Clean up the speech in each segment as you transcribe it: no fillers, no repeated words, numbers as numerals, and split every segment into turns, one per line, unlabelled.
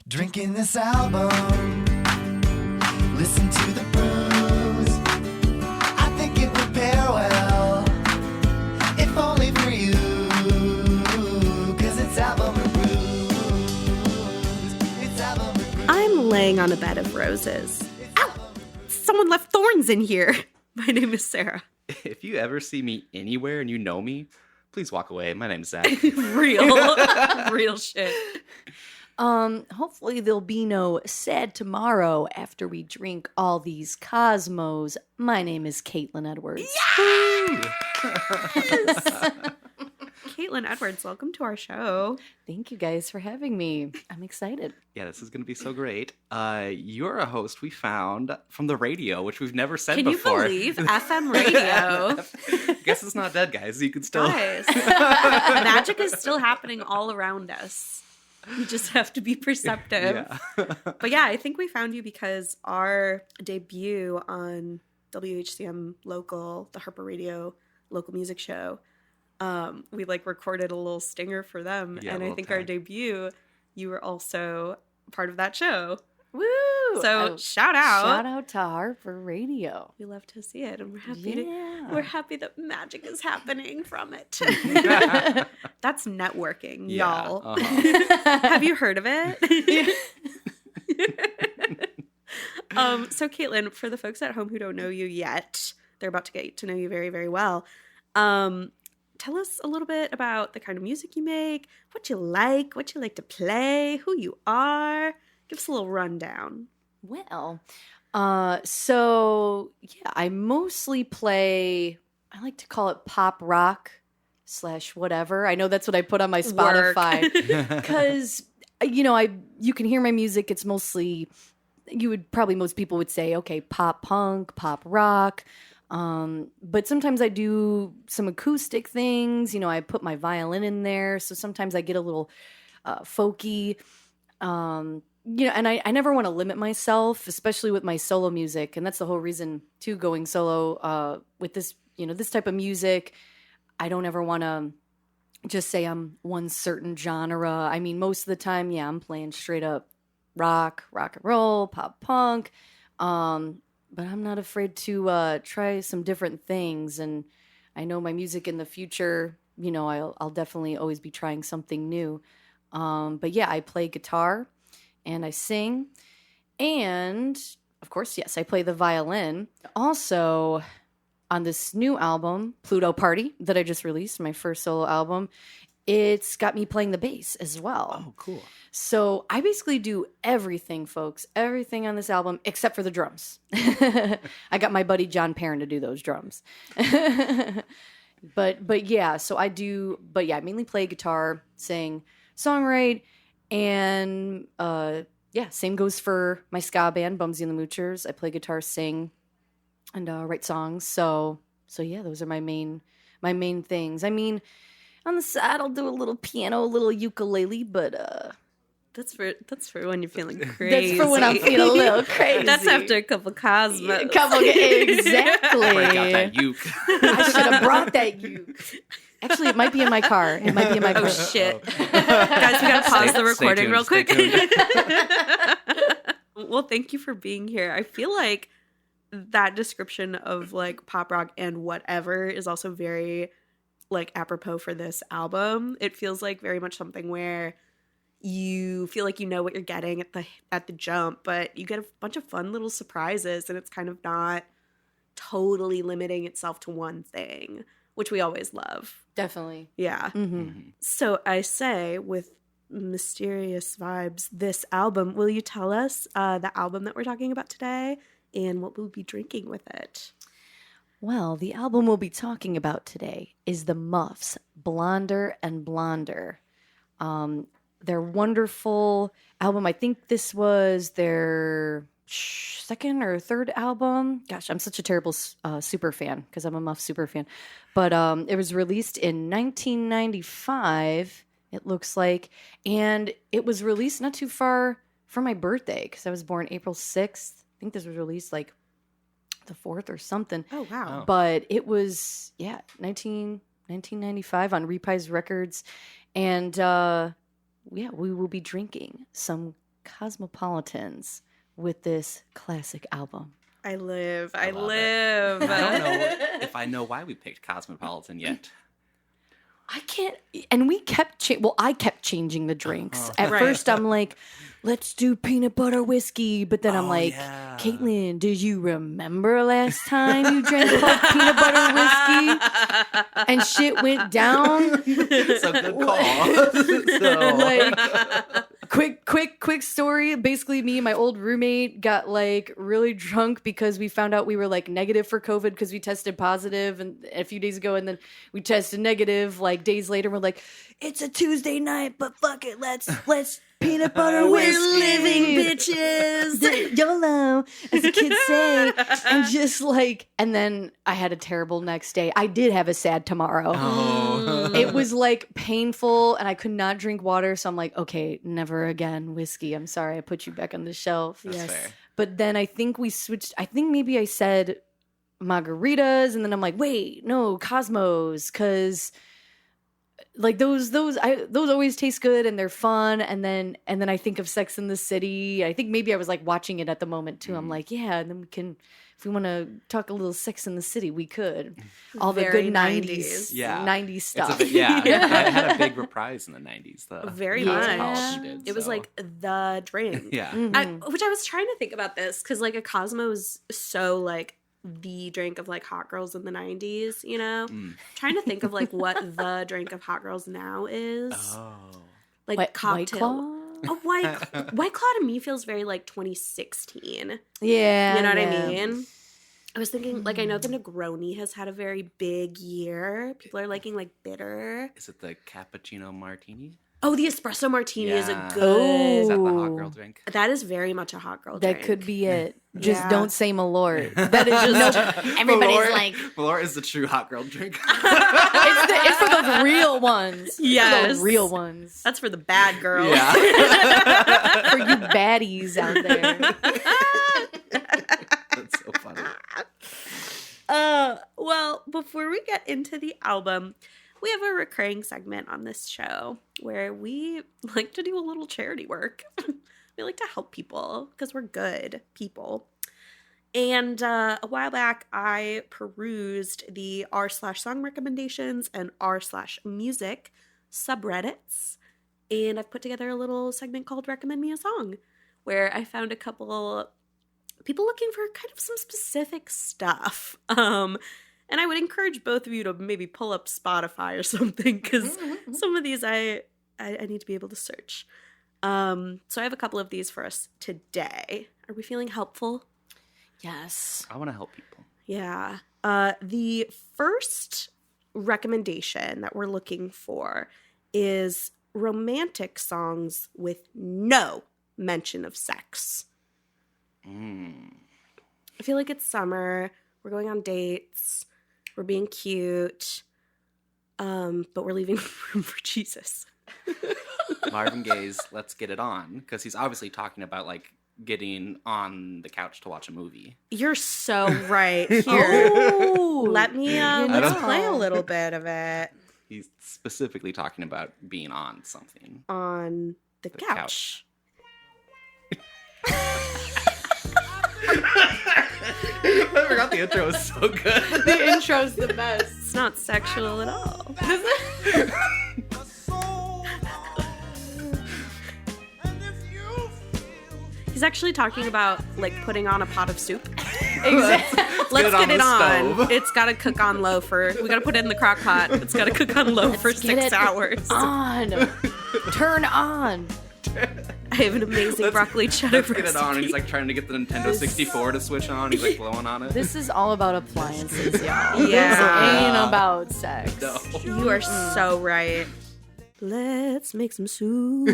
Drinking this album, listen to the brews. I think it would pair well, if only for you, 'cause it's album reviews. It's album reviews.
I'm laying on a bed of roses. Ow! Someone left thorns in here. My name is Sarah.
If you ever see me anywhere and you know me, please walk away. My name's Zach.
Real shit.
Hopefully there'll be no sad tomorrow after we drink all these Cosmos. My name is Caitlin Edwards.
Yes! Caitlin Edwards, welcome to our show.
Thank you guys for having me. I'm excited.
Yeah, this is going to be so great. You're a host we found from the radio, which we've never said
Can
before.
you believe FM radio?
Guess it's not dead, guys. You can still...
Guys, magic is still happening all around us. You just have to be perceptive.
Yeah.
But yeah, I think we found you because our debut on WHCM Local, the Harper Radio local music show, we recorded a little stinger for them.
Yeah,
and I think our debut, you were also part of that show.
Woo!
So shout out.
Shout out to Harper Radio.
We love to see it, and we're happy that magic is happening from it. That's networking, y'all.
Uh-huh.
Have you heard of it? So Caitlin, for the folks at home who don't know you yet, they're about to get to know you very, very well. Tell us a little bit about the kind of music you make, what you like to play, who you are. Give us a little rundown.
Well, I mostly play, I like to call it pop rock / whatever. I know that's what I put on my Spotify because, you can hear my music. It's mostly, most people would say, okay, pop punk, pop rock. But sometimes I do some acoustic things. I put my violin in there. So sometimes I get a little folky. And I never want to limit myself, especially with my solo music. And that's the whole reason to going solo with this, this type of music. I don't ever want to just say I'm one certain genre. I mean, most of the time, I'm playing straight up rock and roll, pop punk. But I'm not afraid to try some different things. And I know my music in the future, I'll definitely always be trying something new. But yeah, I play guitar. And I sing, and of course, yes, I play the violin. Also, on this new album, Pluto Party, that I just released, my first solo album, it's got me playing the bass as well.
Oh, cool.
So I basically do everything, folks, everything on this album, except for the drums. I got my buddy John Perrin to do those drums. But yeah, so I do, I mainly play guitar, sing, songwrite. And same goes for my ska band, Bumsy and the Moochers. I play guitar, sing, and write songs. So yeah, those are my main things. I mean, on the side, I'll do a little piano, a little ukulele, but
that's for when you're feeling crazy.
That's for when I'm feeling a little crazy.
That's after a couple Cosmos.
Exactly.
Break out that uke.
I should have brought that uke. Actually, it might be in my car.
Oh, shit. Guys, we got to pause the recording real quick. Well, thank you for being here. I feel like that description of pop rock and whatever is also very apropos for this album. It feels like very much something where you feel like you know what you're getting at the jump, but you get a bunch of fun little surprises, and it's kind of not totally limiting itself to one thing, which we always love.
Definitely.
Yeah.
Mm-hmm.
So I say, with mysterious vibes, this album, will you tell us the album that we're talking about today and what we'll be drinking with it?
Well, the album we'll be talking about today is the Muffs, Blonder and Blonder. Their wonderful album. I think this was their second or third album. Gosh, I'm such a terrible super fan because I'm a Muff super fan. But it was released in 1995, it looks like. And it was released not too far from my birthday because I was born April 6th. I think this was released the 4th or something.
Oh, wow.
But it was, 1995 on Reprise Records. And we will be drinking some Cosmopolitans with this classic album.
I live. I
love it.
live.
I don't know if I know why we picked Cosmopolitan yet.
I can't, and we kept, I kept changing the drinks. At
Right.
first, I'm like, let's do peanut butter whiskey. But then I'm
Oh,
like,
yeah.
Caitlin, did you remember last time you drank peanut butter whiskey? And shit went down.
So good call. So,
Like, quick story. Basically, me and my old roommate got like really drunk because we found out we were like negative for COVID because we tested positive and a few days ago, and then we tested negative like days later. We're like, it's a Tuesday night, but fuck it, let's peanut butter whiskey.
We're living, bitches.
YOLO, as the kids say, and just like, and then I had a terrible next day. I did have a sad tomorrow.
Oh.
It was like painful, and I could not drink water. So I'm like, okay, never again whiskey. I'm sorry, I put you back on the shelf.
That's fair.
But then I think we switched. I think maybe I said margaritas, and then I'm like, wait, no, Cosmos, because like those always taste good and they're fun. And then I think of Sex in the City. I think maybe I was like watching it at the moment too. I'm like, yeah, and then we can, if we want to talk a little Sex in the City, we could. All the
Very
good 90s,
Yeah.
90s
It's
stuff.
it had a big reprise in the 90s. The
Very
Cosmopolitan
much.
did,
It was
so.
like the drink.
Yeah.
Mhm.
Which I was trying to think about this because like a Cosmo is so like the drink of like hot girls in the 90s, you know? Trying to think of like what the drink of hot girls now is.
Oh.
Like
White
cocktail.
Claw?
A White Claw to me feels very like 2016.
Yeah.
You know what
yeah.
I mean? I was thinking, like, I know the Negroni has had a very big year. People are liking, like, bitter.
Is it the cappuccino martini?
Oh, the espresso martini is a
Yeah.
good.
Is that the hot
Ooh.
girl drink?
That is very much a hot girl
That
drink.
could be it. Just
Yeah.
don't say Malort. That is just everybody's
Malort-
like,
Malort is the true hot girl drink.
it's for those real ones.
Yes.
For those real ones.
That's for the bad girls.
Yeah.
For you baddies out there.
That's so funny.
Well, before we get into the album, we have a recurring segment on this show where we like to do a little charity work. We like to help people because we're good people. And a while back, I perused the r/song recommendations and r/music subreddits. And I've put together a little segment called Recommend Me a Song, where I found a couple people looking for kind of some specific stuff. And I would encourage both of you to maybe pull up Spotify or something, because some of these I need to be able to search. So I have a couple of these for us today. Are we feeling helpful?
Yes.
I want to help people.
Yeah. The first recommendation that we're looking for is romantic songs with no mention of sex. I feel like it's summer. We're going on dates. We're being cute. But we're leaving room for Jesus.
Marvin Gaye's Let's Get It On, because he's obviously talking about, like, getting on the couch to watch a movie.
You're so right. Here, let me let's play a little bit of it
He's specifically talking about being on something.
on the couch.
I forgot the intro was so good.
The intro's the best.
It's not sexual at all. He's actually talking about like putting on a pot of soup.
Exactly.
Let's get it
the
on.
stove.
It's got to cook on low we got to put it in the crock pot. It's got to cook on low for
get
6
it
hours.
On. Turn on.
I have an amazing broccoli cheddar
Let's get it on. And he's
recipe.
like trying to get the Nintendo 64 to switch on. He's like blowing on it.
This is all about appliances, y'all.
Yeah.
This ain't about sex.
No.
You are so right. Let's make some soup.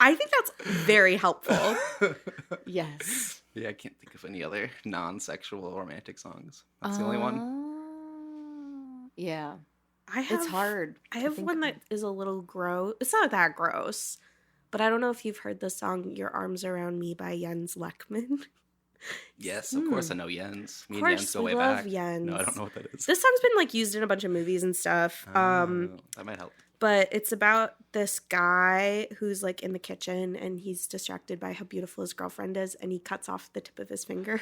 I think that's very helpful.
Yes.
Yeah, I can't think of any other non-sexual romantic songs. That's the only one.
Yeah.
I have,
It's hard.
I have one that is a little gross. It's not that gross, but I don't know if you've heard the song "Your Arms Around Me" by Jens Lekman.
Yes, of course I know Jens. Me
Of
and Jens
course,
go
we
way
love
back.
Jens.
No, I don't know what that is.
This song's been like used in a bunch of movies and stuff.
That might help.
But it's about this guy who's like in the kitchen and he's distracted by how beautiful his girlfriend is and he cuts off the tip of his finger.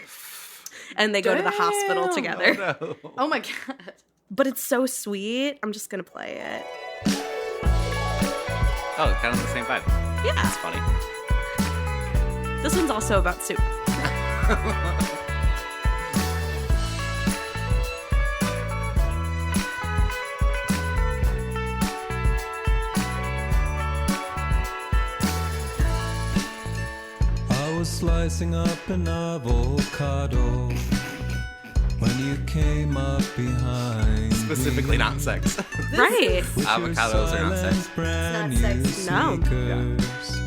And they go to the hospital together.
Oh, no.
Oh my God.
But it's so sweet. I'm just going to play it.
Oh, kind of the same vibe.
Yeah.
That's funny.
This one's also about soup.
I was slicing up an avocado when you came up behind.
Specifically not sex.
Right.
Avocados are not sex.
Brand
not
new
sex.
No.
sneakers.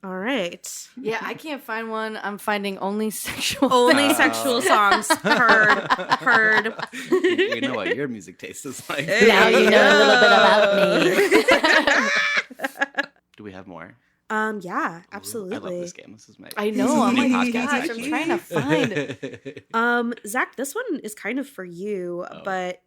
All right.
Yeah, I can't find one. I'm finding only sexual.
Only sexual songs. Heard.
We know what your music taste is like.
Now you know a little bit about me.
Do we have more?
Yeah,
Ooh,
absolutely.
I love this game. This is my.
I know. I'm
new
like,
podcast,
gosh, I'm
actually.
trying to find it.
Zach, this one is kind of for you,
Oh.
but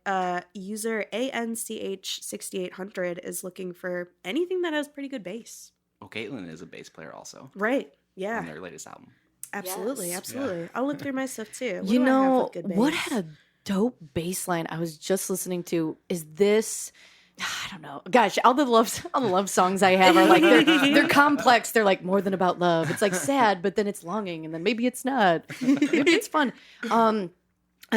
user ANCH6800 is looking for anything that has pretty good bass.
Oh, Caitlin is a bass player also
Right.
on
Yeah.
their latest album.
Absolutely.
Yes.
Absolutely. I'll look through my stuff too. What
You
do I have
know
with good
what
bass?
had a dope bass line I was just listening to is this. I don't know. Gosh, all the love songs I have are like they're complex. They're like more than about love. It's like sad, but then it's longing, and then maybe it's not. Maybe it's fun. I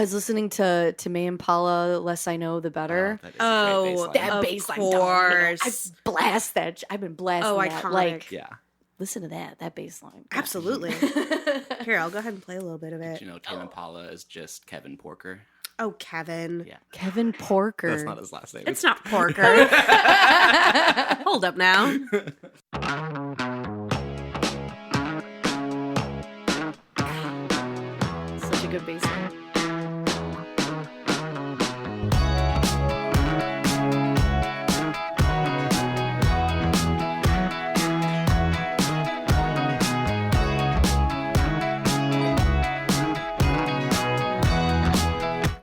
was listening to May Impala, "The Less I Know, the Better."
That is
Oh,
a great bass line.
That
Of
bass line,
course.
I blast that. I've been blasting
Oh,
that.
iconic.
Like,
Yeah.
listen to that bass line.
Absolutely. Here, I'll go ahead and play a little bit of
Did
it.
you know Tame Impala is just Kevin Porker?
Oh, Kevin.
Yeah.
Kevin Porker.
That's not his last name.
It's not Porker. Hold up now.
Such a good bass line.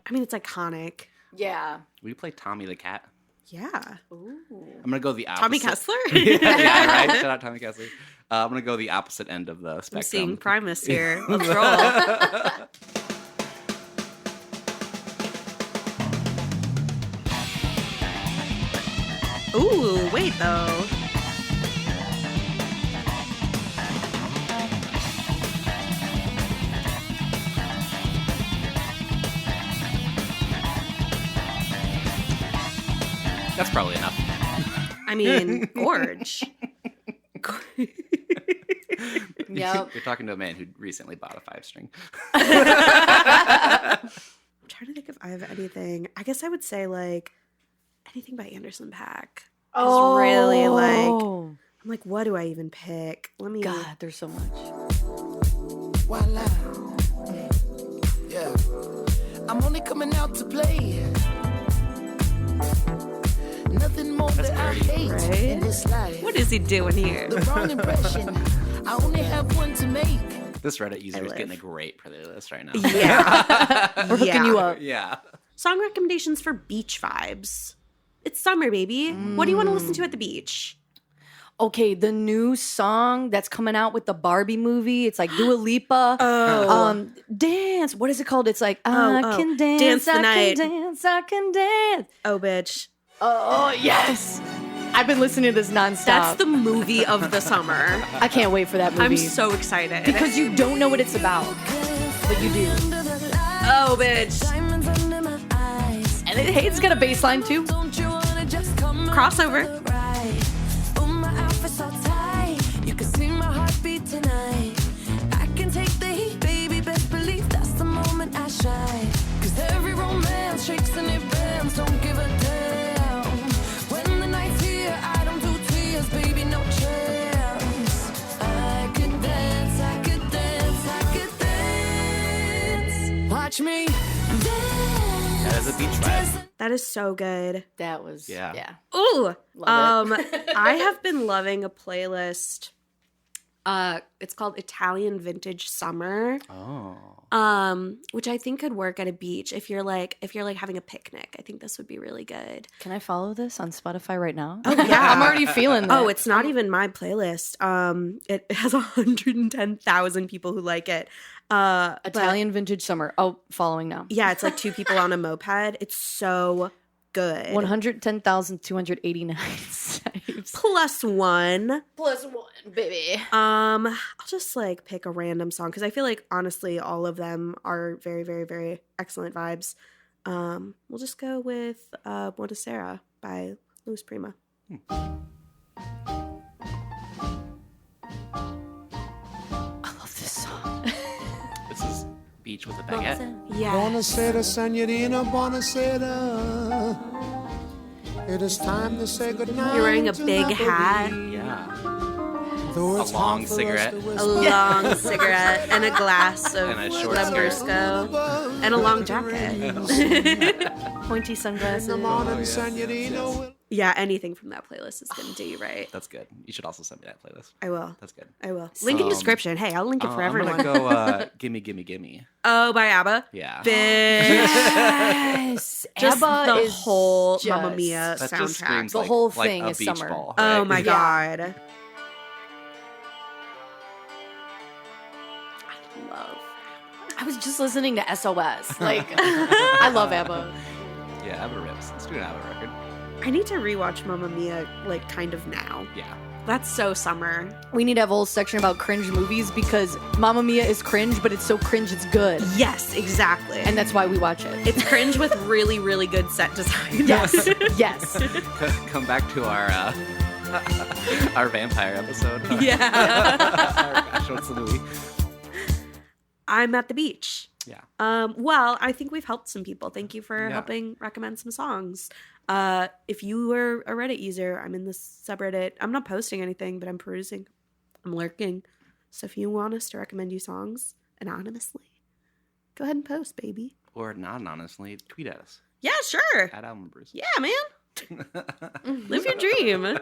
I mean, it's iconic.
Yeah.
Will you play Tommy the Cat?
Yeah.
Ooh.
I'm gonna go the opposite.
Tommy Kessler?
Yeah, right. Shout out Tommy Kessler. I'm gonna go the opposite end of the spectrum.
I'm seeing Primus here. Let's roll. Ooh, wait though.
That's probably enough.
I mean, gorge.
Yep.
You're talking to a man who recently bought a 5-string.
I'm trying to think if I have anything. I guess I would say like anything by Anderson .Paak.
Oh,
really like. I'm like, what do I even pick? Let me.
God, there's so much.
Voila. Yeah. I'm only coming out to play. Nothing more
That's
that I
dirty.
hate
Right?
in this life.
What is he doing here?
The wrong impression. I only have one to make.
This Reddit user is
live.
getting a great playlist right now.
Yeah.
We're hooking you up.
Yeah.
Song recommendations for beach vibes. It's summer, baby. What do you want to listen to at the beach?
Okay, the new song that's coming out with the Barbie movie. It's like Dua Lipa.
Oh.
Dance. What is it called? It's like
Oh,
I
oh.
can dance,
Dance the
I
night.
can dance, I can dance.
Oh, bitch.
Oh yes, I've been listening to this nonstop.
That's the movie of the summer.
I can't wait for that movie.
I'm so excited.
because you don't know what it's about, but you do.
Oh, bitch.
And it's got a bass line too.
Crossover.
Watch me.
That is a beach vibe.
That is so good.
That was
Yeah.
Ooh.
Love it.
I have been loving a playlist It's called Italian Vintage Summer.
Oh.
Which I think could work at a beach if you're like having a picnic. I think this would be really good.
Can I follow this on Spotify right now?
Oh yeah,
I'm already feeling that.
Oh, it's not even my playlist. It has 110,000 people who like it.
Italian Vintage Summer. Oh, following now.
Yeah, it's like two people on a moped. It's so good.
110,289 saves.
Plus one.
Plus one, baby.
I'll just like pick a random song because I feel like honestly all of them are very, very, very excellent vibes. We'll just go with Buonasera by Louis Prima.
I love this song.
This is Beach with a Baguette.
Yeah.
Buonasera, signorina, buonasera. It is time to say goodnight.
You're wearing a
to
big
Napoli.
hat,
Yeah.
Though
A
it's
long
hard for us
cigarette.
to
a
whisper.
long cigarette, and a glass of
And a short
Lambrusco, and a long jacket.
Pointy sunglasses.
In the morning,
yes,
signorina will-
Yeah, anything from that playlist is gonna do you right.
That's good. You should also send me that playlist.
I will.
That's good.
I will. Link in
Um,
description. Hey, I'll link it for
I'm
everyone.
gonna go Gimme Gimme Gimme.
Oh, by ABBA.
Yeah.
Bitch.
Yes.
Just
ABBA
the
is
whole
just-
Mamma Mia
That just
soundtrack.
screams
The
like,
whole
like
thing
a
is
beach
summer.
ball,
Oh
right?
my
Yeah.
god. I love.
I was just listening to SOS. Like, I love ABBA.
Yeah, ABBA rips. Let's do an ABBA record.
I need to rewatch Mamma Mia like kind of now.
Yeah.
That's so summer.
We need to have a whole section about cringe movies because Mamma Mia is cringe, but it's so cringe it's good.
Yes, exactly.
And that's why we watch it.
it's cringe with really, really good set design.
Yes. Yes.
Come back to our our vampire episode.
Yeah.
Gosh, what's the movie?
I'm at the beach.
Yeah.
Well, I think we've helped some people. Thank you for
Yeah.
helping recommend some songs. If you were a Reddit user, I'm in this subreddit. I'm not posting anything, but I'm perusing. I'm lurking. So if you want us to recommend you songs anonymously, go ahead and post, baby.
Or not anonymously, tweet at us
Yeah, sure.
at Album Bruce.
Yeah, man. Live your dream.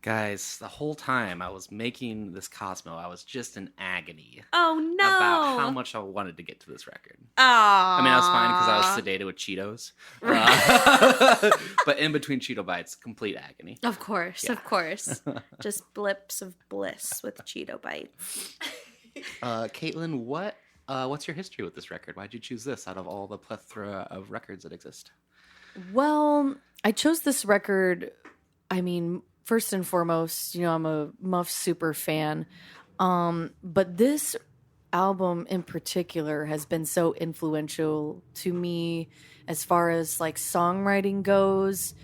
Guys, the whole time I was making this Cosmo, I was just in agony
Oh no.
about how much I wanted to get to this record.
Aw.
I mean, I was fine because I was sedated with Cheetos. But in between Cheeto bites, complete agony.
Of course,
Yeah.
of course. Just blips of bliss with Cheeto bites.
Caitlin, what's your history with this record? Why'd you choose this out of all the plethora of records that exist?
Well, I chose this record, I mean, first and foremost, you know, I'm a Muffs super fan. But this album in particular has been so influential to me as far as like songwriting goes.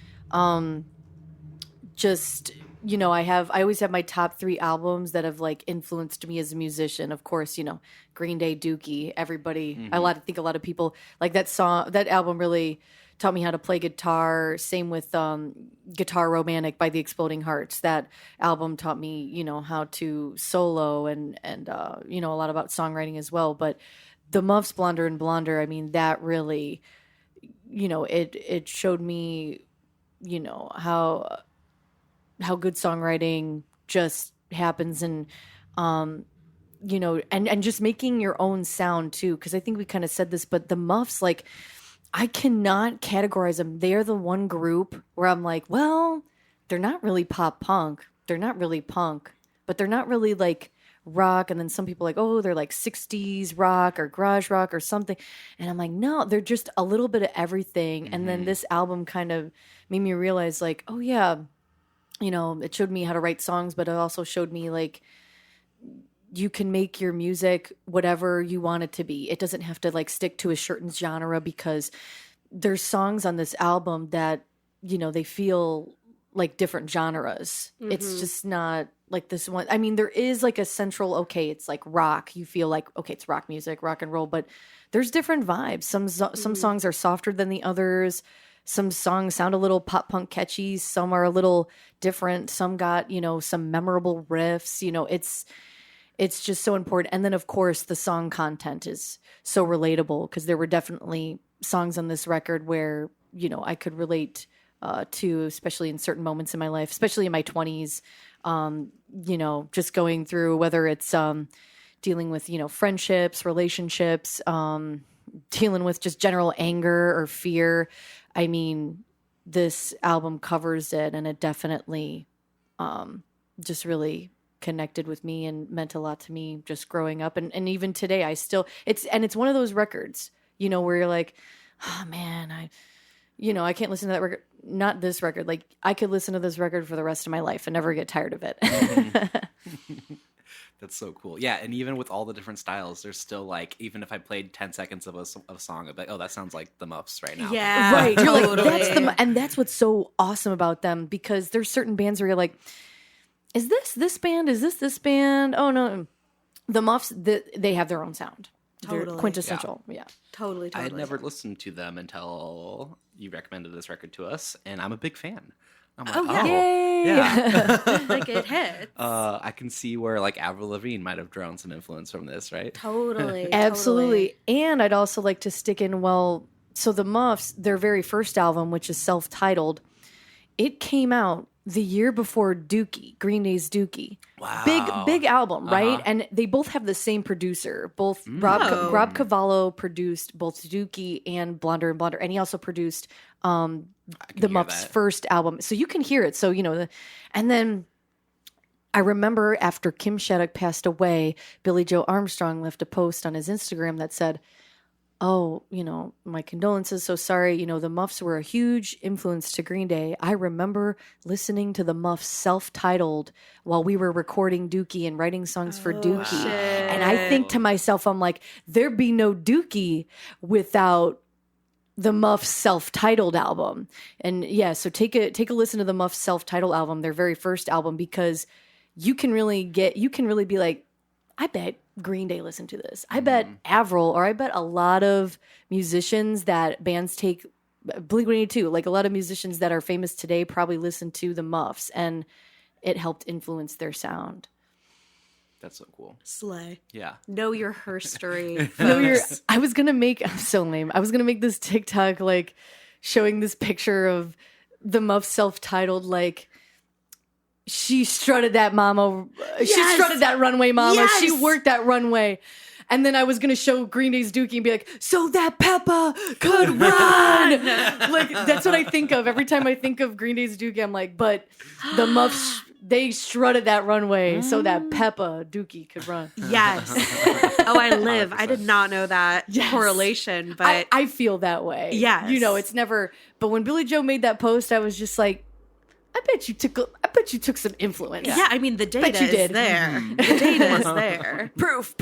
Just, you know, I always have my top 3 albums that have like influenced me as a musician. Of course, you know, Green Day, Dookie, everybody. I think a lot of people like that album really taught me how to play guitar. Same with Guitar Romantic by the Exploding Hearts. That album taught me, you know, how to solo and you know, a lot about songwriting as well. But the Muffs Blonder and Blonder, I mean, that really, you know, it showed me, you know, how good songwriting just happens and you know, and just making your own sound too. Because I think we kind of said this, but the Muffs, like, I cannot categorize them. They're the one group where I'm like, well, they're not really pop punk. They're not really punk, but they're not really like rock. And then some people are like, oh, they're like 60s rock or garage rock or something. And I'm like, no, they're just a little bit of everything. And then this album kind of made me realize like, oh yeah, you know, it showed me how to write songs, but it also showed me like, you can make your music whatever you want it to be. It doesn't have to like stick to a certain genre because there's songs on this album that, you know, they feel like different genres. It's just not like this one. I mean, there is like a central, okay, it's like rock. You feel like, okay, it's rock music, rock and roll, but there's different vibes. Some songs are softer than the others. Some songs sound a little pop punk catchy. Some are a little different. Some got, you know, some memorable riffs. You know, it's just so important. And then, of course, the song content is so relatable because there were definitely songs on this record where, you know, I could relate too, especially in certain moments in my life, especially in my 20s. Just going through whether it's dealing with, friendships, relationships, dealing with just general anger or fear. I mean, this album covers it, and it definitely just really connected with me and meant a lot to me just growing up. And even today, it's one of those records, where you're like, oh man, I can't listen to that record. Not this record. Like, I could listen to this record for the rest of my life and never get tired of it.
That's so cool. Yeah, and even with all the different styles, there's still like, even if I played 10 seconds of a song, I'd be like, oh, that sounds like the Muffs right now.
Yeah,
Right. You're
totally.
like, and that's what's so awesome about them, because there's certain bands where you're like, is this band? Is this band? Oh no. The Muffs, they have their own sound. They're
Totally.
quintessential. Yeah.
Totally.
I had never listened to them until you recommended this record to us, and I'm a big fan. I'm like,
Oh, yeah.
Yay.
yeah.
Like, it hits.
I can see where like Avril Lavigne might have drawn some influence from this, right?
Totally.
Absolutely. And I'd also like to stick in, so the Muffs, their very first album, which is self-titled, it came out the year before Dookie, Green Day's Dookie.
Wow.
Big album, right? And they both have the same producer. Both Rob Cavallo produced both Dookie and Blonder and Blonder, and he also produced the
hear
Muffs'
that.
first album. So you can hear it. So, and then I remember after Kim Shattuck passed away, Billy Joe Armstrong left a post on his Instagram that said, oh, my condolences. So sorry. The Muffs were a huge influence to Green Day. I remember listening to the Muffs self-titled while we were recording Dookie and writing songs for Dookie.
shit.
And I think to myself, I'm like, there'd be no Dookie without the Muffs self-titled album. And yeah, so take a listen to the Muffs self-titled album, their very first album, because you can really be like, I bet Green Day listened to this. I bet Avril, or I bet a lot of musicians that bands take, Blink-182, like a lot of musicians that are famous today probably listen to the Muffs, and it helped influence their sound.
That's so cool.
Slay.
Yeah.
Know your herstory.
I'm so lame. I was going to make this TikTok, like, showing this picture of the Muffs self-titled, like, she strutted that mama. She strutted that runway, mama.
Yes.
She worked that runway. And then I was going to show Green Day's Dookie and be like, so that Peppa could run. Like, that's what I think of. Every time I think of Green Day's Dookie, I'm like, but the Muffs, they strutted that runway so that Peppa Dookie could run.
Yes. Oh, I live. I did not know that correlation, but
I feel that way.
Yes.
It's never, but when Billy Joe made that post, I was just like, I bet you took some influence.
yeah, I mean, the data
you
is
did.
there. The data is there.
Proof.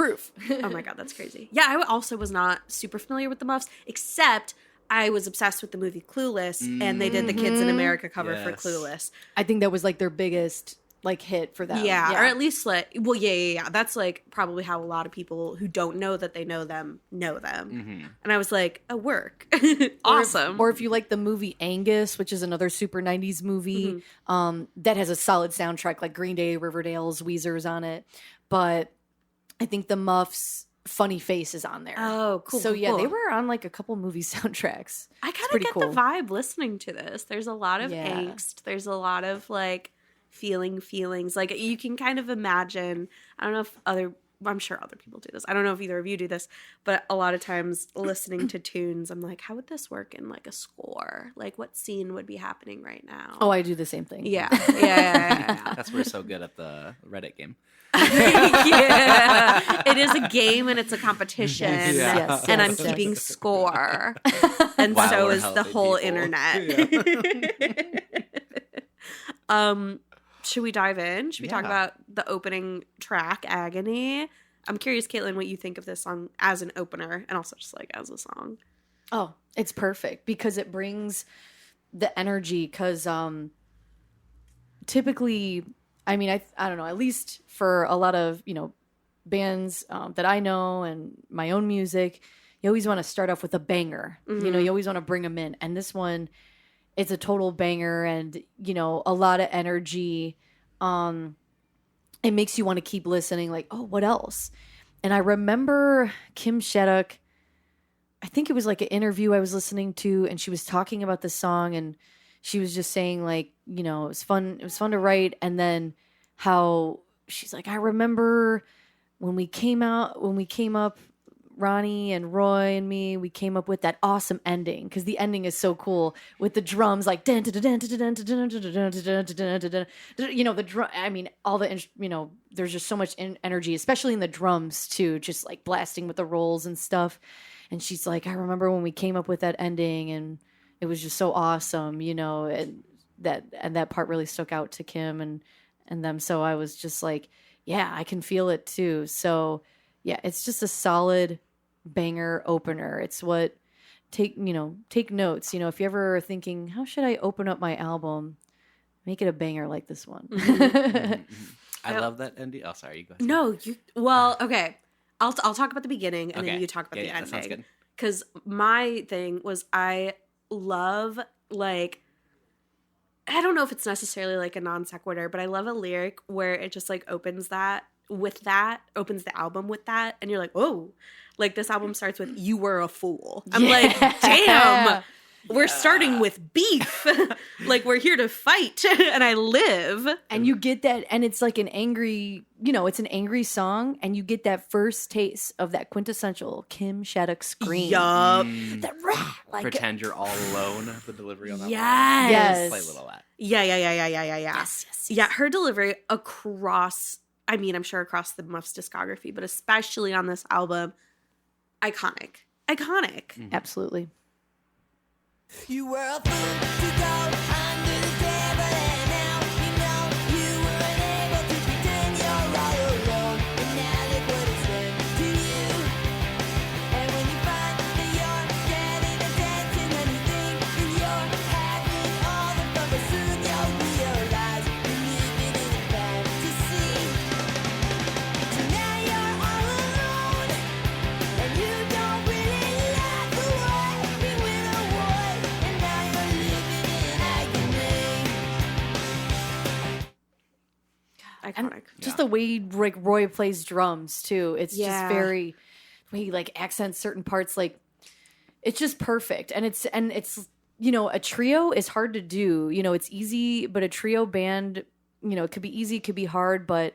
Oh my God, that's crazy. Yeah, I also was not super familiar with the Muffs, except I was obsessed with the movie Clueless, and they did the Kids in America cover for
Yes.
Clueless.
I think that was like their biggest like hit for them.
Yeah, or at least like, well, yeah. That's like probably how a lot of people who don't know that they know them know them. And I was like, oh, work. Awesome.
Or if you like the movie Angus, which is another super 90s movie, that has a solid soundtrack, like Green Day, Riverdale's, Weezer's on it. But I think the Muffs' Funny Face is on there.
Oh, cool.
So
cool,
yeah,
cool.
they were on like a couple movie soundtracks.
I kind of
pretty
get
cool.
the vibe listening to this. There's a lot of
Yeah.
angst. There's a lot of like feelings. Like you can kind of imagine. I don't know if I'm sure other people do this. I don't know if either of you do this, but a lot of times listening to tunes, I'm like, how would this work in like a score? Like what scene would be happening right now?
Oh, I do the same thing.
yeah.
That's why we're so good at the Reddit game.
Yeah. It is a game and it's a competition.
Yes,
and
yes,
I'm
yes.
keeping score. And
Wow,
so
we're
is the
healthy
whole
people.
internet. Should we dive in? Should we talk
Yeah.
about the opening track, Agony? I'm curious, Caitlin, what you think of this song as an opener and also just like as a song.
Oh, it's perfect because it brings the energy. Because typically, I mean, I don't know, at least for a lot of, bands that I know and my own music, you always want to start off with a banger. You always want to bring them in. And this one, it's a total banger and, a lot of energy. It makes you want to keep listening like, oh, what else? And I remember Kim Shattuck, I think it was like an interview I was listening to, and she was talking about the song, and she was just saying like, you know, it was fun to write, and then how she's like, I remember when we came up, Ronnie and Roy and me, we came up with that awesome ending, because the ending is so cool with the drums like you know, the drum. I mean, all the you know, there's just so much energy, especially in the drums too, just like blasting with the rolls and stuff. And she's like, I remember when we came up with that ending, and it was just so awesome, you know, and that part really stuck out to Kim and them. So I was just like, yeah, I can feel it too. So yeah, it's just a solid banger opener. It's what take notes. You know, if you're ever thinking, how should I open up my album? Make it a banger like this one.
I love that ending. Oh, sorry, you go ahead.
No, you. Well, okay. I'll talk about the beginning, and then you talk about the
that sounds
ending.
good.
Because my thing was, I love, like, I don't know if it's necessarily like a non sequitur, but I love a lyric where it just like opens the album with that, and you're like, oh, like this album starts with "You were a fool." I'm like, damn, we're starting with beef. Like, we're here to fight, and I live.
And you get that, and it's like an angry, you know, it's an angry song, and you get that first taste of that quintessential Kim Shattuck scream.
Yup.
That like
Pretend you're all alone. The delivery on that.
Yes.
Play a little of that.
Yeah.
yes.
Yeah, her delivery across, I mean, I'm sure across the Muffs discography, but especially on this album, iconic.
Absolutely.
You were a fool to go under the table, and now you know you were unable to pretend you're all alone. And now look what it's done to you. And when you find that you're getting attention, and you think that you're having all the fun, but soon you'll realize you're living in a fantasy. So now you're all alone, and you don't really like the way you went away. And now you're living in agony.
Iconic.
Just the way like Roy plays drums too. It's
Yeah.
just very, the way he like accents certain parts, like it's just perfect. And it's you know, a trio is hard to do. You know, it's easy, but a trio band, you know, it could be easy, it could be hard, but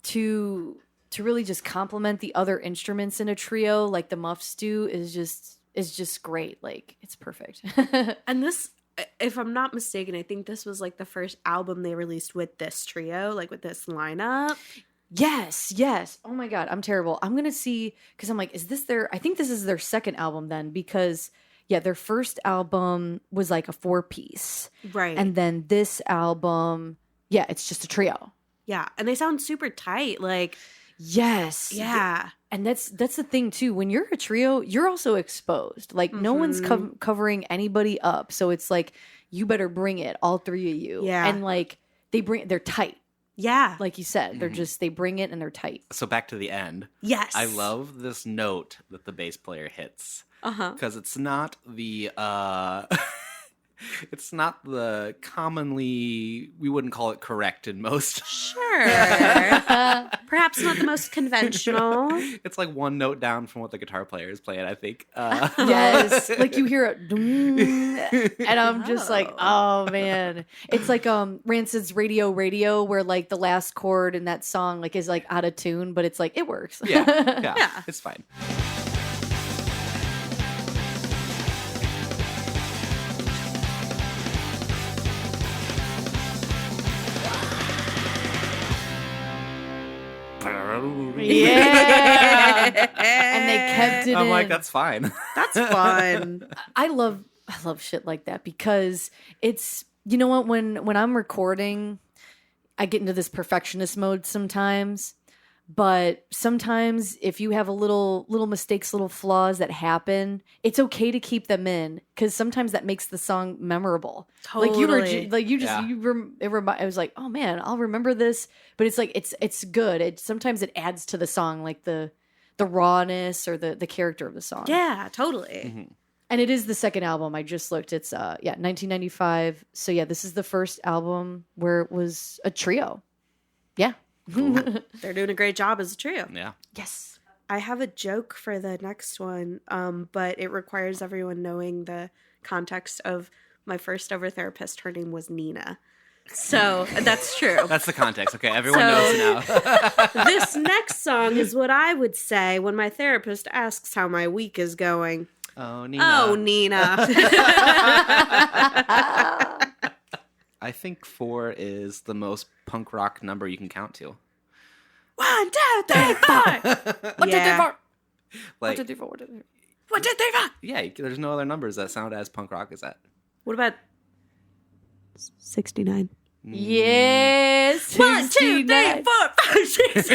to really just complement the other instruments in a trio like the Muffs do is just great. Like, it's perfect.
And this, if I'm not mistaken, I think this was like the first album they released with this trio, like with this lineup.
Yes. Oh my God, I'm terrible. I'm going to see, because I'm like, I think this is their second album then, because yeah, their first album was like a 4-piece.
Right.
And then this album, yeah, it's just a trio.
Yeah. And they sound super tight. Like,
Yes.
yeah.
And that's the thing too. When you're a trio, you're also exposed. Like no one's covering anybody up. So it's like, you better bring it, all three of you.
Yeah.
And like they're tight.
Yeah.
Like you said, they're just, they bring it and they're tight.
So back to the end.
Yes.
I love this note that the bass player hits.
Uh-huh.
Because it's not the it's not the commonly, we wouldn't call it correct in most.
Sure. Perhaps not the most conventional.
It's like one note down from what the guitar player is playing, I think.
Yes. Like you hear it "Ding," and I'm just like, oh man. It's like Rancid's Radio where like the last chord in that song like is like out of tune, but it's like it works.
Yeah, it's fine.
Yeah. And they kept it
I'm
in.
like, that's fine.
That's fun.
I love shit like that because it's, you know what, when I'm recording, I get into this perfectionist mode sometimes. But sometimes if you have a little mistakes, little flaws that happen, it's okay to keep them in because sometimes that makes the song memorable.
Totally.
I was like, oh man, I'll remember this. But it's like it's good. Sometimes it adds to the song, like the rawness or the character of the song.
Yeah, totally.
Mm-hmm.
And it is the second album. I just looked. It's 1995. So yeah, this is the first album where it was a trio. Yeah.
They're doing a great job as a trio.
Yeah.
Yes.
I have a joke for the next one, but it requires everyone knowing the context of my first ever therapist, her name was Nina. So that's true.
That's the context. Okay, everyone
So-
knows now.
This next song is what I would say when my therapist asks how my week is going.
Oh, Nina.
Oh, Nina.
I think 4 is the most punk rock number you can count to.
1, 2, 3, 4. Yeah.
Like,
1, 2, 3, 4. 1, 2, 3.
1, 2, 3, 4.
yeah, there's no other numbers that sound as punk rock as that.
What about 69?
Yes.
1, 2, 3,
69.
4, 5, 6.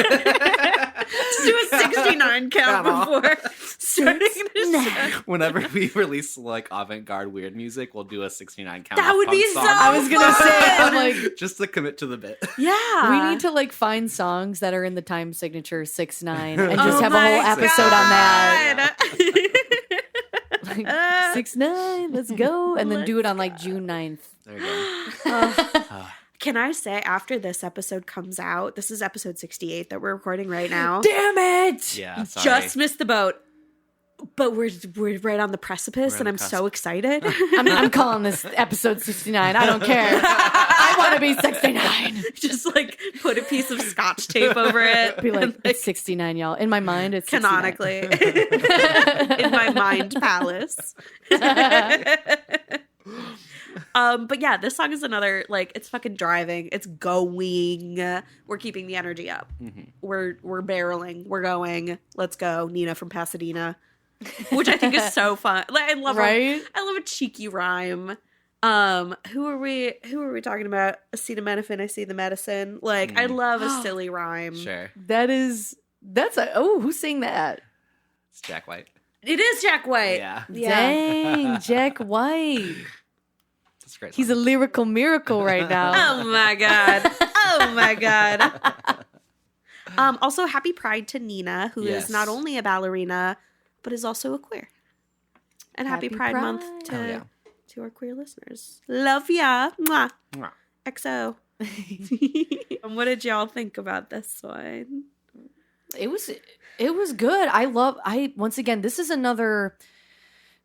Let's do a 69 count
Come on.
before starting this show.
Whenever we release like avant-garde weird music, we'll do a 69 count.
That
of
would
punk
be so
songs.
I was gonna say, I'm like,
just to commit to the bit.
Yeah.
we need to like find songs that are in the time signature 6-9 and just
Oh
have a whole
my
episode on that.
God.
Like, 6-9, let's go, and then do it on like June 9th.
There you go.
Can I say, after this episode comes out, this is episode 68 that we're recording right now.
Damn it!
Yeah, sorry.
Just missed the boat. But we're right on the precipice,
We're on
and
the
I'm
cusp.
so excited.
I'm calling this episode 69. I don't care. I want to be 69.
Just like put a piece of scotch tape over it.
Be like,
and,
it's 69, y'all. In my mind, it's 69.
canonically in my mind palace. But yeah, this song is another, like, it's fucking driving. It's going. We're keeping the energy up.
Mm-hmm.
We're barreling. We're going. Let's go. Nina from Pasadena. Which I think is so fun. Like, I love
Right?
I love a cheeky rhyme. Who are we talking about? Acetaminophen, I see the medicine. Like, I love a silly rhyme.
Sure.
That's who's saying that?
It's Jack White.
It is Jack White.
Yeah.
Dang, Jack White.
That's a great.
He's a
song.
lyrical miracle right now.
Oh my god. Oh my god. Also, happy Pride to Nina, who
Yes.
is not only a ballerina, but is also a queer. And happy,
Happy
Pride,
Pride.
Month to,
Oh, yeah.
to our queer listeners. Love ya. Mwah.
Mwah.
XO. What did y'all think about this one?
It was good. Once again, this is another,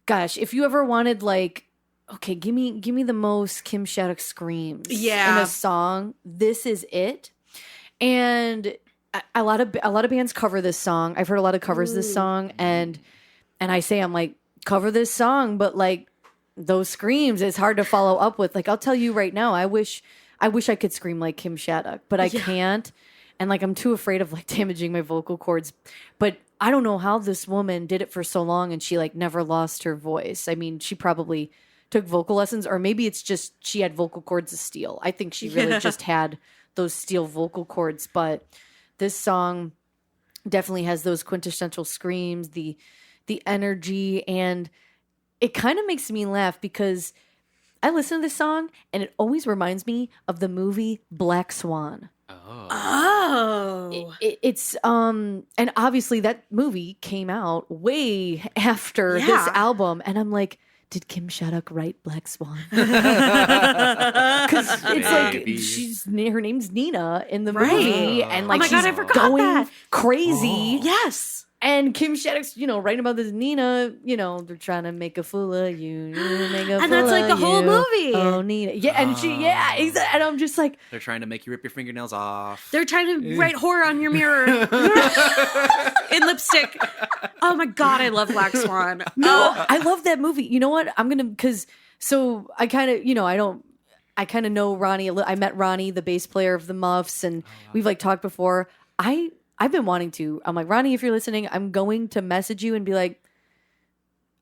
gosh, if you ever wanted like, okay, give me the most Kim Shattuck screams in
Yeah.
a song, this is it. And a lot of bands cover this song. I've heard a lot of covers of this song, and I say, I'm like, cover this song, but like those screams, it's hard to follow up with. Like, I'll tell you right now, I wish I could scream like Kim Shattuck, but I can't. And like, I'm too afraid of like damaging my vocal cords. But I don't know how this woman did it for so long and she like never lost her voice. I mean, she probably took vocal lessons, or maybe it's just she had vocal cords of steel. I think she really just had those steel vocal cords. But this song definitely has those quintessential screams, the energy, and it kind of makes me laugh because I listen to this song and it always reminds me of the movie Black Swan.
Oh.
Oh.
It's and obviously that movie came out way after this
Yeah.
album, and I'm like, did Kim Shattuck write Black Swan? Because it's
Maybe.
like her name's Nina in the
Right.
movie, and like
Oh my God,
she's
I forgot
going
that.
crazy.
Yes.
And Kim Shattuck's, writing about this Nina, they're trying to make a fool of you. Make a
And
fool
that's like the
of
whole
you.
movie.
Oh, Nina. Yeah, and and I'm just like,
They're trying to make you rip your fingernails off.
They're trying to write horror on your mirror in lipstick. Oh my God, I love Black Swan.
no, I love that movie. You know what? I kind of, I kind of know Ronnie. I met Ronnie, the bass player of the Muffs, and we've like talked before. I've been wanting to. I'm like, Ronnie, if you're listening, I'm going to message you and be like,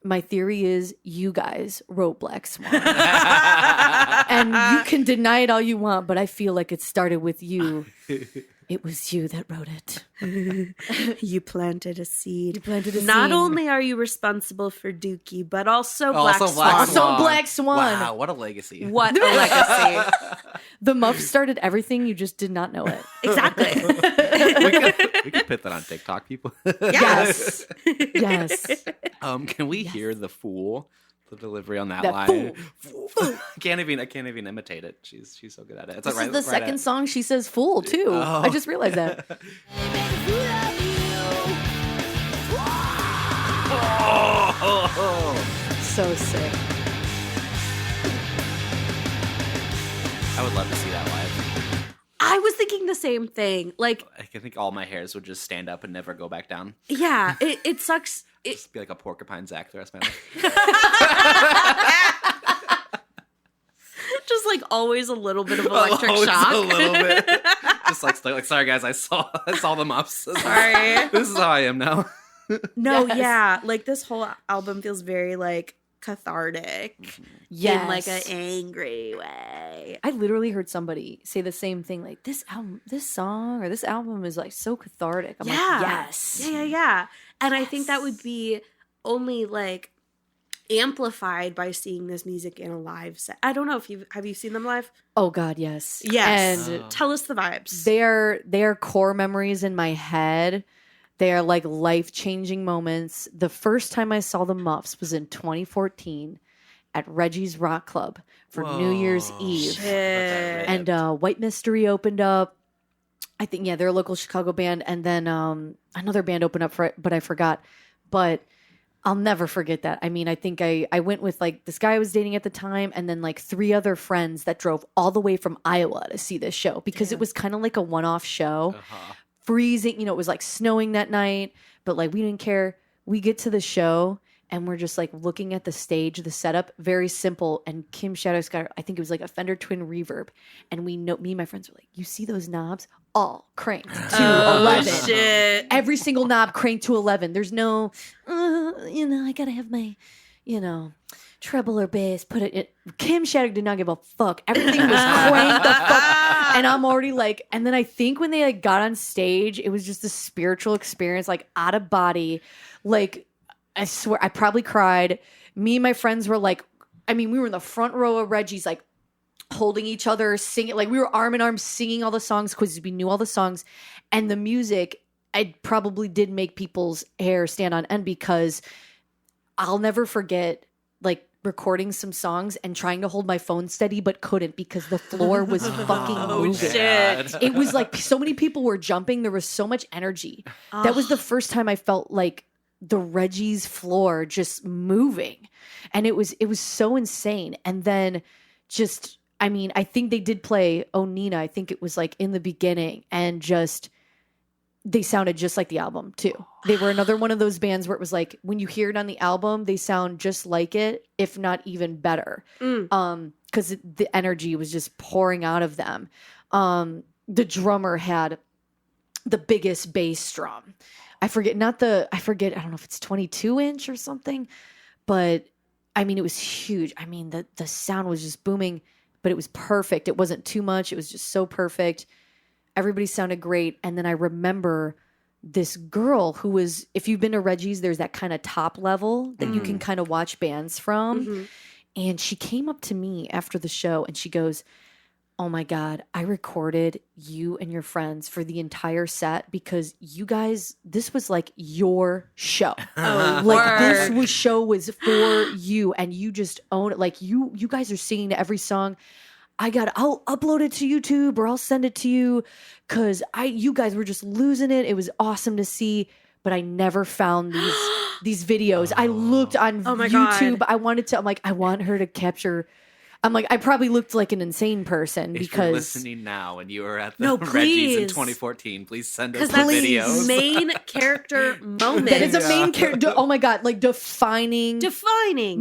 my theory is you guys wrote Black Swan. And you can deny it all you want, but I feel like it started with you. It was you that wrote it.
You planted a seed.
You planted a
Not
seed.
only are you responsible for Dookie, but also Black Swan.
Also Black Swan.
Wow, what a legacy.
What a legacy.
The Muffs started everything. You just did not know it.
Exactly.
We can put that on TikTok, people.
Yes.
Yes.
Can we hear the fool? The delivery on that
That
line. I can't even imitate it. She's so good at it. It's
This
like
is the second song she says fool, too.
Oh.
I just realized that. So sick.
the same thing. Like,
I think all my hairs would just stand up and never go back down.
yeah, it sucks.
Just be like a porcupine Zach the rest of my life.
Just like always a little bit of electric shock.
A little bit. Just like sorry guys, I saw the Muffs.
Sorry.
This is how I am now.
No,
Yes.
yeah. Like this whole album feels very like cathartic
Yes.
in like an angry way.
I literally heard somebody say the same thing. Like this song or this album is like so cathartic. I'm like, yes.
Yeah. And I think that would be only like amplified by seeing this music in a live set. I don't know if have you seen them live?
Oh God, yes.
Yes.
And
Tell us the vibes.
they are core memories in my head. They are like life-changing moments. The first time I saw the Muffs was in 2014 at Reggie's Rock Club for New Year's Eve.
Shit.
And White Mystery opened up. I think, yeah, they're a local Chicago band. And then another band opened up for it, but I forgot. But I'll never forget that. I mean, I think I went with like this guy I was dating at the time and then like 3 other friends that drove all the way from Iowa to see this show because it was kind of like a one-off show. Freezing, it was like snowing that night, but like we didn't care. We get to the show and we're just like looking at the stage, the setup, very simple. And Kim Shattuck's got, I think it was like a Fender Twin Reverb. And me and my friends were like, you see those knobs? All cranked to 11.
Shit.
Every single knob cranked to 11. There's no, I gotta have my, treble or bass. Put it in. Kim Shattuck did not give a fuck. Everything was cranked the fuck. And I'm already like, and then I think when they like got on stage, it was just a spiritual experience, like out of body. Like, I swear, I probably cried. Me and my friends were like, we were in the front row of Reggie's, like holding each other, singing, like we were arm in arm singing all the songs because we knew all the songs. And the music, I probably did make people's hair stand on end because I'll never forget like recording some songs and trying to hold my phone steady but couldn't because the floor was fucking moving.
Shit.
It was like so many people were jumping. There was so much energy. That was the first time I felt like the Reggie's floor just moving. And it was so insane. And then just, I think they did play Oh Nina. I think it was like in the beginning and just they sounded just like the album too. They were another one of those bands where it was like when you hear it on the album, they sound just like it, if not even better. Because the energy was just pouring out of them. The drummer had the biggest bass drum. I forget, I don't know if it's 22-inch or something, but it was huge. The sound was just booming, but it was perfect. It wasn't too much. It was just so perfect. Everybody sounded great. And then I remember this girl who was, if you've been to Reggie's, there's that kind of top level that you can kind of watch bands from.
Mm-hmm.
And she came up to me after the show and she goes, oh my God, I recorded you and your friends for the entire set because you guys, this was like your show. This show was for you and you just own it. Like you guys are singing to every song. I'll upload it to YouTube or I'll send it to you because you guys were just losing it. It was awesome to see, but I never found these videos. I looked on YouTube. God. I want her to capture. I probably looked like an insane person
if
because
you're listening now and you were at the Reggie's in 2014, please send us the videos.
Main character moment.
That is a main character. Oh my God, like defining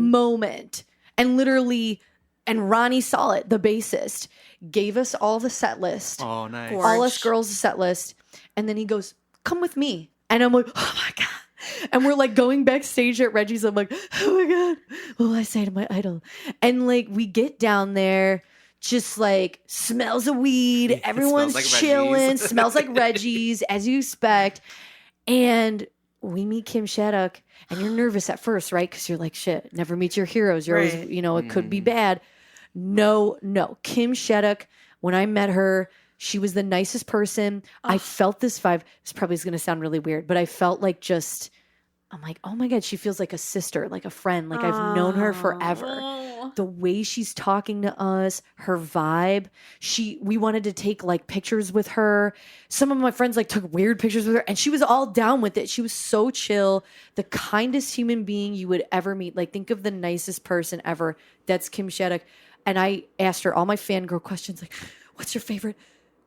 moment. And literally, and Ronnie saw it, the bassist, gave us all the set list.
Oh, nice.
All us girls the set list. And then he goes, come with me. And I'm like, oh my God. And we're like going backstage at Reggie's. I'm like, oh my God. What will I say to my idol? And like we get down there, just like smells of weed. Everyone's
like
chilling. Smells like Reggie's, as you expect. And we meet Kim Shattuck. And you're nervous at first, right? Because you're like, shit, never meet your heroes. You're always, it could be bad. No. Kim Shattuck, when I met her, she was the nicest person. I felt this vibe. This probably is going to sound really weird, but I felt like I'm like, oh my God, she feels like a sister, like a friend. Like I've known her forever. The way she's talking to us, her vibe. We wanted to take like pictures with her. Some of my friends like took weird pictures with her and she was all down with it. She was so chill. The kindest human being you would ever meet. Like think of the nicest person ever. That's Kim Shattuck. And I asked her all my fangirl questions like, what's your favorite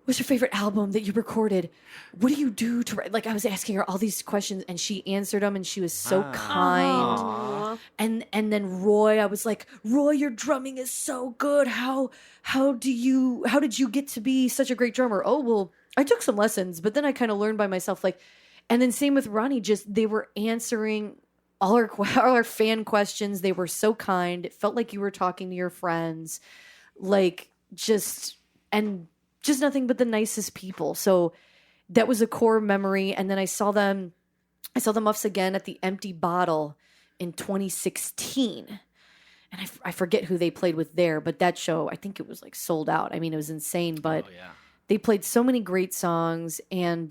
what's your favorite album that you recorded? What do you do to write? Like, I was asking her all these questions, and she answered them, and she was so kind.
Aw.
And then Roy, I was like, Roy, your drumming is so good. How did you get to be such a great drummer? Oh, well, I took some lessons, but then I kind of learned by myself. Like, and then same with Ronnie, just they were answering all our fan questions. They were so kind. It felt like you were talking to your friends, like just nothing but the nicest people. So that was a core memory. And then I saw the Muffs again at the Empty Bottle in 2016. And I forget who they played with there, but that show, I think it was like sold out. I mean, it was insane, but they played so many great songs. And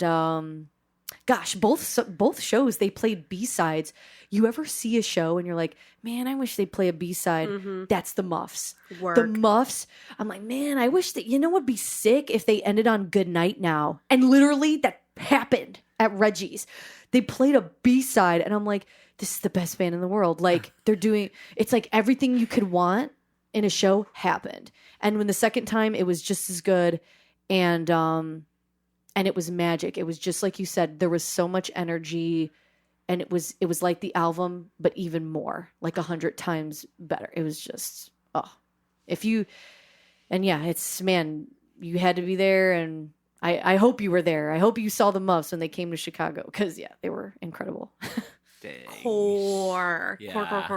gosh, both shows, they played B-sides. You ever see a show and you're like, man, I wish they'd play a B-side. That's the Muffs.
Work.
The Muffs. I'm like, man, I wish that, what'd be sick if they ended on Good Night Now. And literally that happened at Reggie's. They played a B-side and I'm like, this is the best band in the world. Like it's like everything you could want in a show happened. And when the second time it was just as good. And it was magic. It was just like you said, there was so much energy. And it was like the album, but even more, like 100 times better. It was just, you had to be there. And I hope you were there. I hope you saw the Muffs when they came to Chicago. Because, they were incredible.
Core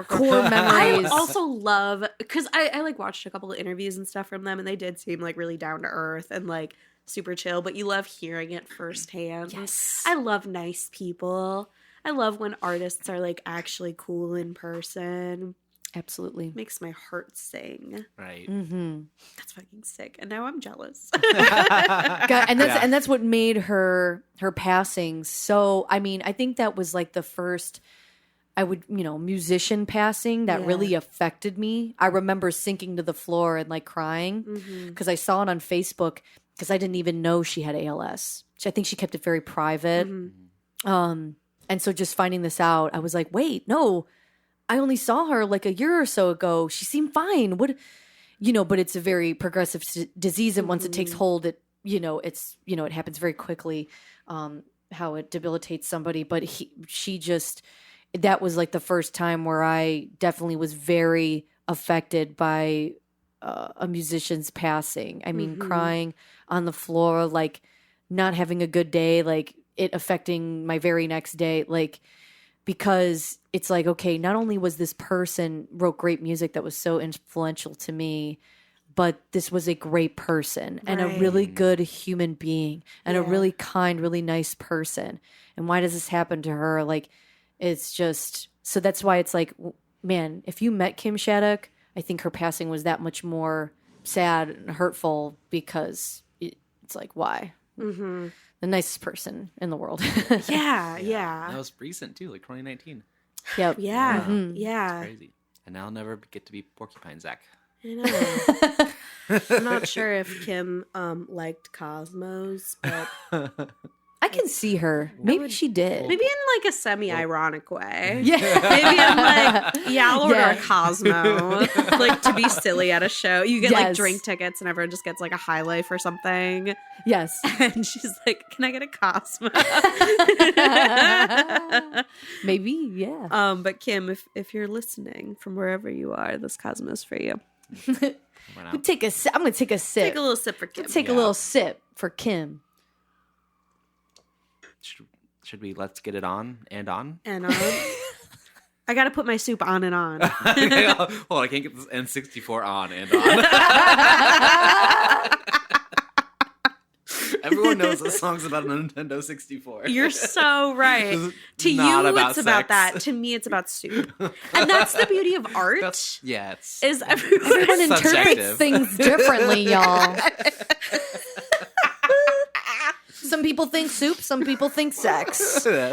Core memories.
I also love, because I like watched a couple of interviews and stuff from them, and they did seem like really down to earth and like super chill, but you love hearing it firsthand.
Yes.
I love nice people. I love when artists are like actually cool in person.
Absolutely.
Makes my heart sing.
Right.
Mm-hmm.
That's fucking sick. And now I'm jealous.
And that's what made her passing so. I mean, I think that was like the first musician passing that really affected me. I remember sinking to the floor and like crying because I saw it on Facebook because I didn't even know she had ALS. I think she kept it very private. And so just finding this out, I was like, wait, no, I only saw her like a year or so ago. She seemed fine. But it's a very progressive disease. And once it takes hold, it happens very quickly, how it debilitates somebody. But that was like the first time where I definitely was very affected by a musician's passing. I mean, crying on the floor, like not having a good day, like it affecting my very next day, like, because it's like, okay, not only was this person wrote great music that was so influential to me, but this was a great person and a really good human being and a really kind, really nice person. And why does this happen to her? Like, it's just, so that's why it's like, man, if you met Kim Shattuck, I think her passing was that much more sad and hurtful because it's like, why? The nicest person in the world.
Yeah.
That was recent too, like 2019.
Yep.
Yeah.
It's
Yeah.
crazy. And I'll never get to be Porcupine Zach.
I know. I'm not sure if Kim liked Cosmos, but
I can see her. Maybe she did.
maybe in like a semi-ironic way.
Yeah.
Maybe I'm like, I'll order a Cosmo, like to be silly at a show. You get like
Yes.
drink tickets and everyone just gets like a High Life or something.
Yes.
And she's like, can I get a Cosmo?
Maybe, yeah.
But Kim, if you're listening from wherever you are, this Cosmo's for you.
Went
I'm
out.
gonna take a sip.
Take a little sip for Kim.
Take a little sip for Kim.
Should we let's get it on and on?
And I gotta put my soup on and on.
Hold on, I can't get this N64 on and on. Everyone knows this song's about a Nintendo 64.
You're so right.
This is
To
not
you,
about
it's about
sex.
that. To me, it's about soup. And that's the beauty of art.
It's
Is everyone
Everyone interprets
subjective.
things differently, y'all. Some people think soup, some people think sex.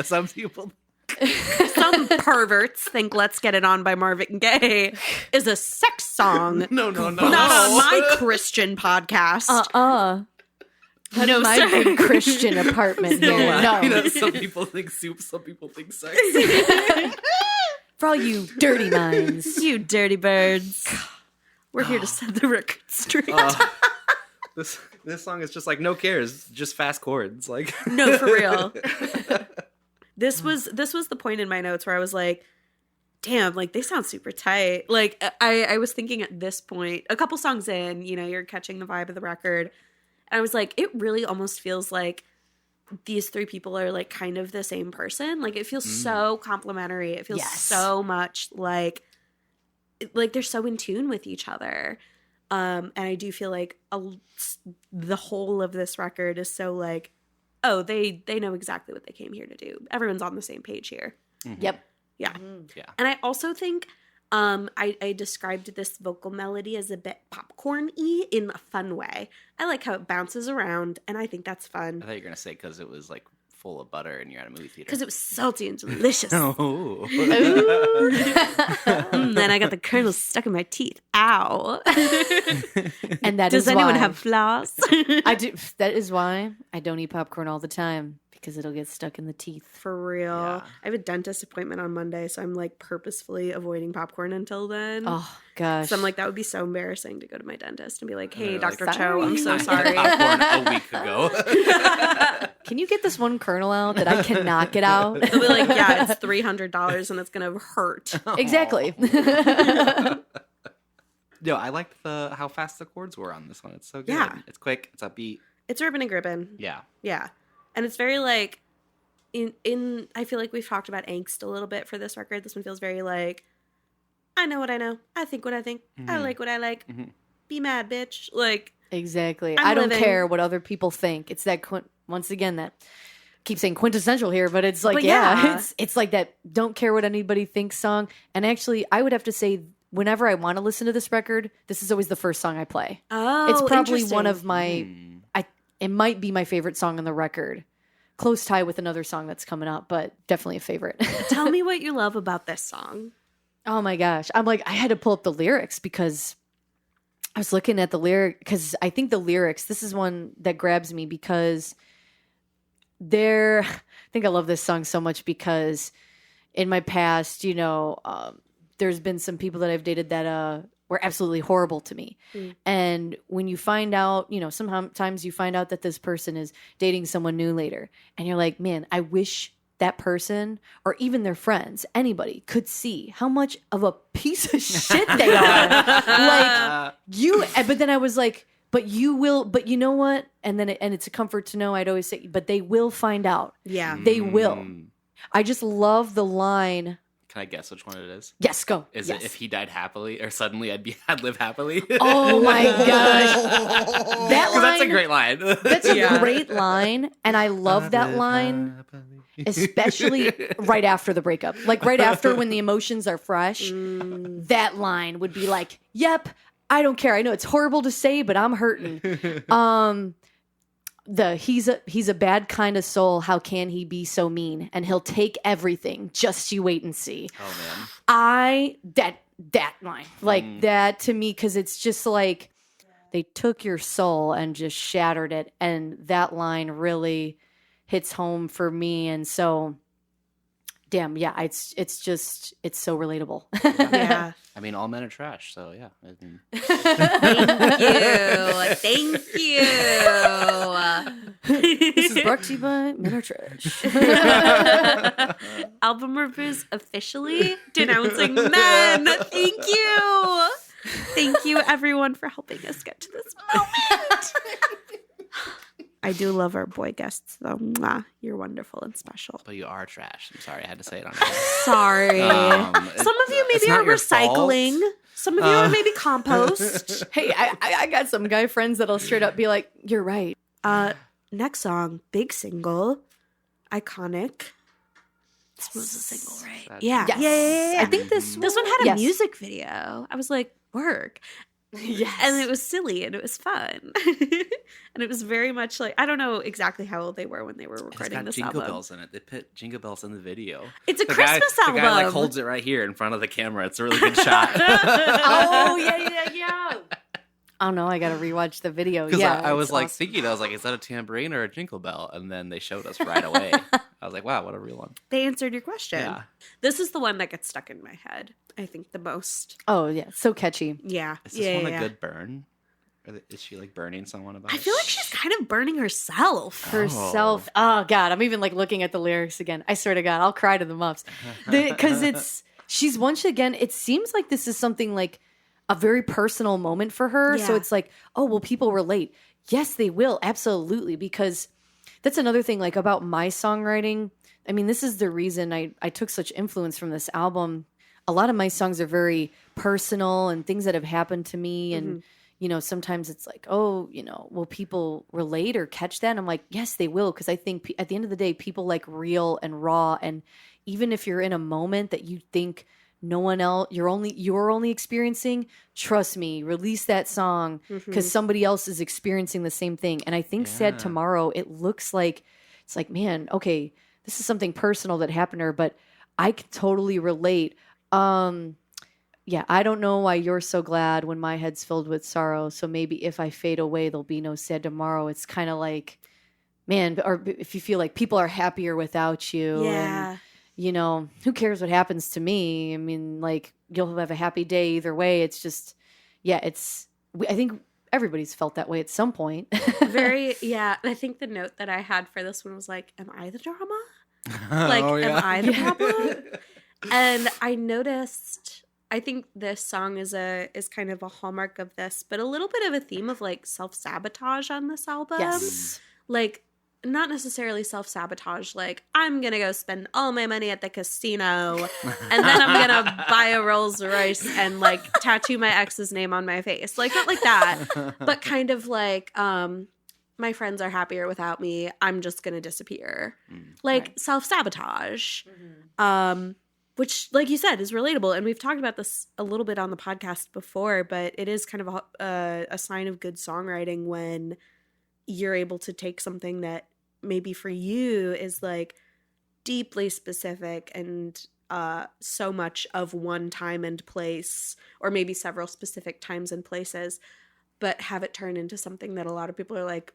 some people.
some perverts think "Let's Get It On" by Marvin Gaye is a sex song.
No.
Not on my Christian podcast. No,
My
sir.
good Christian apartment here. No.
Some people think soup, some people think sex.
For all you dirty minds.
You dirty birds. We're here to set the record straight.
This song is just like no cares, just fast chords. Like
No, for real. This was the point in my notes where I was like, damn, like they sound super tight. Like I was thinking at this point, a couple songs in, you know, you're catching the vibe of the record. And I was like, it really almost feels like these three people are like kind of the same person. Like it feels so complimentary. It feels so much like they're so in tune with each other. And I do feel like the whole of this record is so like, oh, they know exactly what they came here to do. Everyone's on the same page here.
Mm-hmm.
Yep.
Yeah.
Yeah.
And I also think I described this vocal melody as a bit popcorn-y in a fun way. I like how it bounces around, and I think that's
I
fun.
thought you were gonna say because it was like full of butter and you're at a movie theater.
Because it was salty and delicious.
Oh.
Then I got the kernels stuck in my teeth. Ow.
And that
Does
is
anyone
why
have floss?
I do. That is why I don't eat popcorn all the time, because it'll get stuck in the teeth.
For real.
Yeah.
I have a dentist appointment on Monday, so I'm like purposefully avoiding popcorn until then.
Oh gosh.
So I'm like, that would be so embarrassing to go to my dentist and be like, hey,
they're like,
Dr. Cho, I'm so
I had
sorry.
popcorn a week ago.
Can you get this one kernel out that I cannot get out?
They'll be like, yeah, it's $300 and it's going to hurt.
Exactly.
No, I liked how fast the chords were on this one. It's so good.
Yeah.
It's quick. It's upbeat.
It's ribbon and gribbon.
Yeah.
Yeah. And it's very like, in I feel like we've talked about angst a little bit for this record. This one feels very like, I know what I know. I think what I think. I like what I like. Be mad, bitch. Like,
Exactly.
I'm
I don't
living.
care what other people think. It's that once again that I keep saying quintessential here, but it's like
But yeah.
it's like that don't care what anybody thinks song. And actually, I would have to say whenever I want to listen to this record, this is always the first song I play.
oh,
It's probably
interesting.
one of my it might be my favorite song on the record. Close tie with another song that's coming up, but definitely a favorite.
Tell me what you love about this song.
Oh my gosh. I'm like, I had to pull up the lyrics because I was looking at the lyric because I think the lyrics, this is one that grabs me because I think I love this song so much because in my past, you know, there's been some people that I've dated that were absolutely horrible to me. And when you find out, you know, sometimes you find out that this person is dating someone new later and you're like, man, I wish that person or even their friends, anybody could see how much of a piece of shit they are. Like but then I was like, but you know what? And then it's a comfort to know. I'd always say, but they will find out.
Yeah.
They will. I just love the line.
Can I guess which one it is?
Yes, go.
Is
Yes.
it if he died happily or suddenly I'd live happily?
Oh my gosh. That line,
That's a great line.
That's a great line. And I love that line, especially right after the breakup. Like right after when the emotions are fresh, that line would be like, yep, I don't care. I know it's horrible to say, but I'm hurting. He's a bad kind of soul. How can he be so mean? And he'll take everything. Just you wait and see.
Oh man.
That line, like that to me, because it's just like they took your soul and just shattered it, and that line really hits home for me. And so, damn, yeah, it's so relatable.
Yeah.
I mean, all men are trash, so yeah. I mean,
Thank you.
This is brought to you by Men Are Trash.
Album reviews officially denouncing men. Thank you. Thank you, everyone, for helping us get to this moment. I do love our boy guests, though. Mwah. You're wonderful and special.
but you are trash. I'm sorry, I had to say it on here.
Sorry. Some of you
it's
maybe
not
are
your
recycling.
fault.
Some of you are maybe compost.
Hey, I got some guy friends that'll straight up be like, "You're right."
Next song, big single, iconic. This was a single, right?
That's-
Yeah.
Yes.
Yeah.
I think this
This one had a
yes.
music video. I was like, work.
Yes.
And it was silly and it was fun. And it was very much like, I don't know exactly how old they were when they were
It's
recording
got
this
jingle
album.
bells in it. They put jingle bells in the video.
It's a
The
Christmas
guy,
album.
The guy like holds it right here in front of the camera. It's a really good shot.
Oh yeah. Oh no, I gotta rewatch the video.
Because
Yeah,
I was
it's
like
awesome.
thinking, I was like, is that a tambourine or a jingle bell? And then they showed us right away. I was like, wow, what a real one.
They answered your question.
Yeah.
This is the one that gets stuck in my head, I think, the most.
Oh yeah, so catchy.
Yeah.
Is this one a good burn? Is she like burning someone about
I
it?
feel like she's kind of burning herself.
Herself. Oh God, I'm even like looking at the lyrics again. I swear to God, I'll cry to the Muffs because she's once again. It seems like this is something like a very personal moment for her. So
Yeah.
it's like, oh, will people relate? Yes, they will, absolutely. Because that's another thing like about my songwriting. I mean, this is the reason I took such influence from this album. A lot of my songs are very personal and things that have happened to me and. You know, sometimes it's like, oh, you know, will people relate or catch that? And I'm like, yes, they will. Because I think at the end of the day, people like real and raw. And even if you're in a moment that you think no one else, you're only experiencing, trust me, release that song because somebody else is experiencing the same thing. And I think Sad Tomorrow, it looks like, it's like, man, okay, this is something personal that happened to her, but I can totally relate. Yeah, I don't know why you're so glad when my head's filled with sorrow. So maybe if I fade away, there'll be no sad tomorrow. It's kind of like, man, or if you feel like people are happier without you.
Yeah.
And, you know, who cares what happens to me? I mean, like, you'll have a happy day either way. It's just, yeah, I think everybody's felt that way at some point.
Yeah. I think the note that I had for this one was like, am I the drama? Like, am I the problem? And I noticed... I think this song is kind of a hallmark of this, but a little bit of a theme of like self-sabotage on this album.
Yes.
Like not necessarily self-sabotage, like I'm going to go spend all my money at the casino and then I'm going to buy a Rolls Royce and like tattoo my ex's name on my face. Like not like that, but kind of like my friends are happier without me. I'm just going to disappear. Like self-sabotage. Which, like you said, is relatable. And we've talked about this a little bit on the podcast before, but it is kind of a sign of good songwriting when you're able to take something that maybe for you is like deeply specific and so much of one time and place, or maybe several specific times and places, but have it turn into something that a lot of people are like,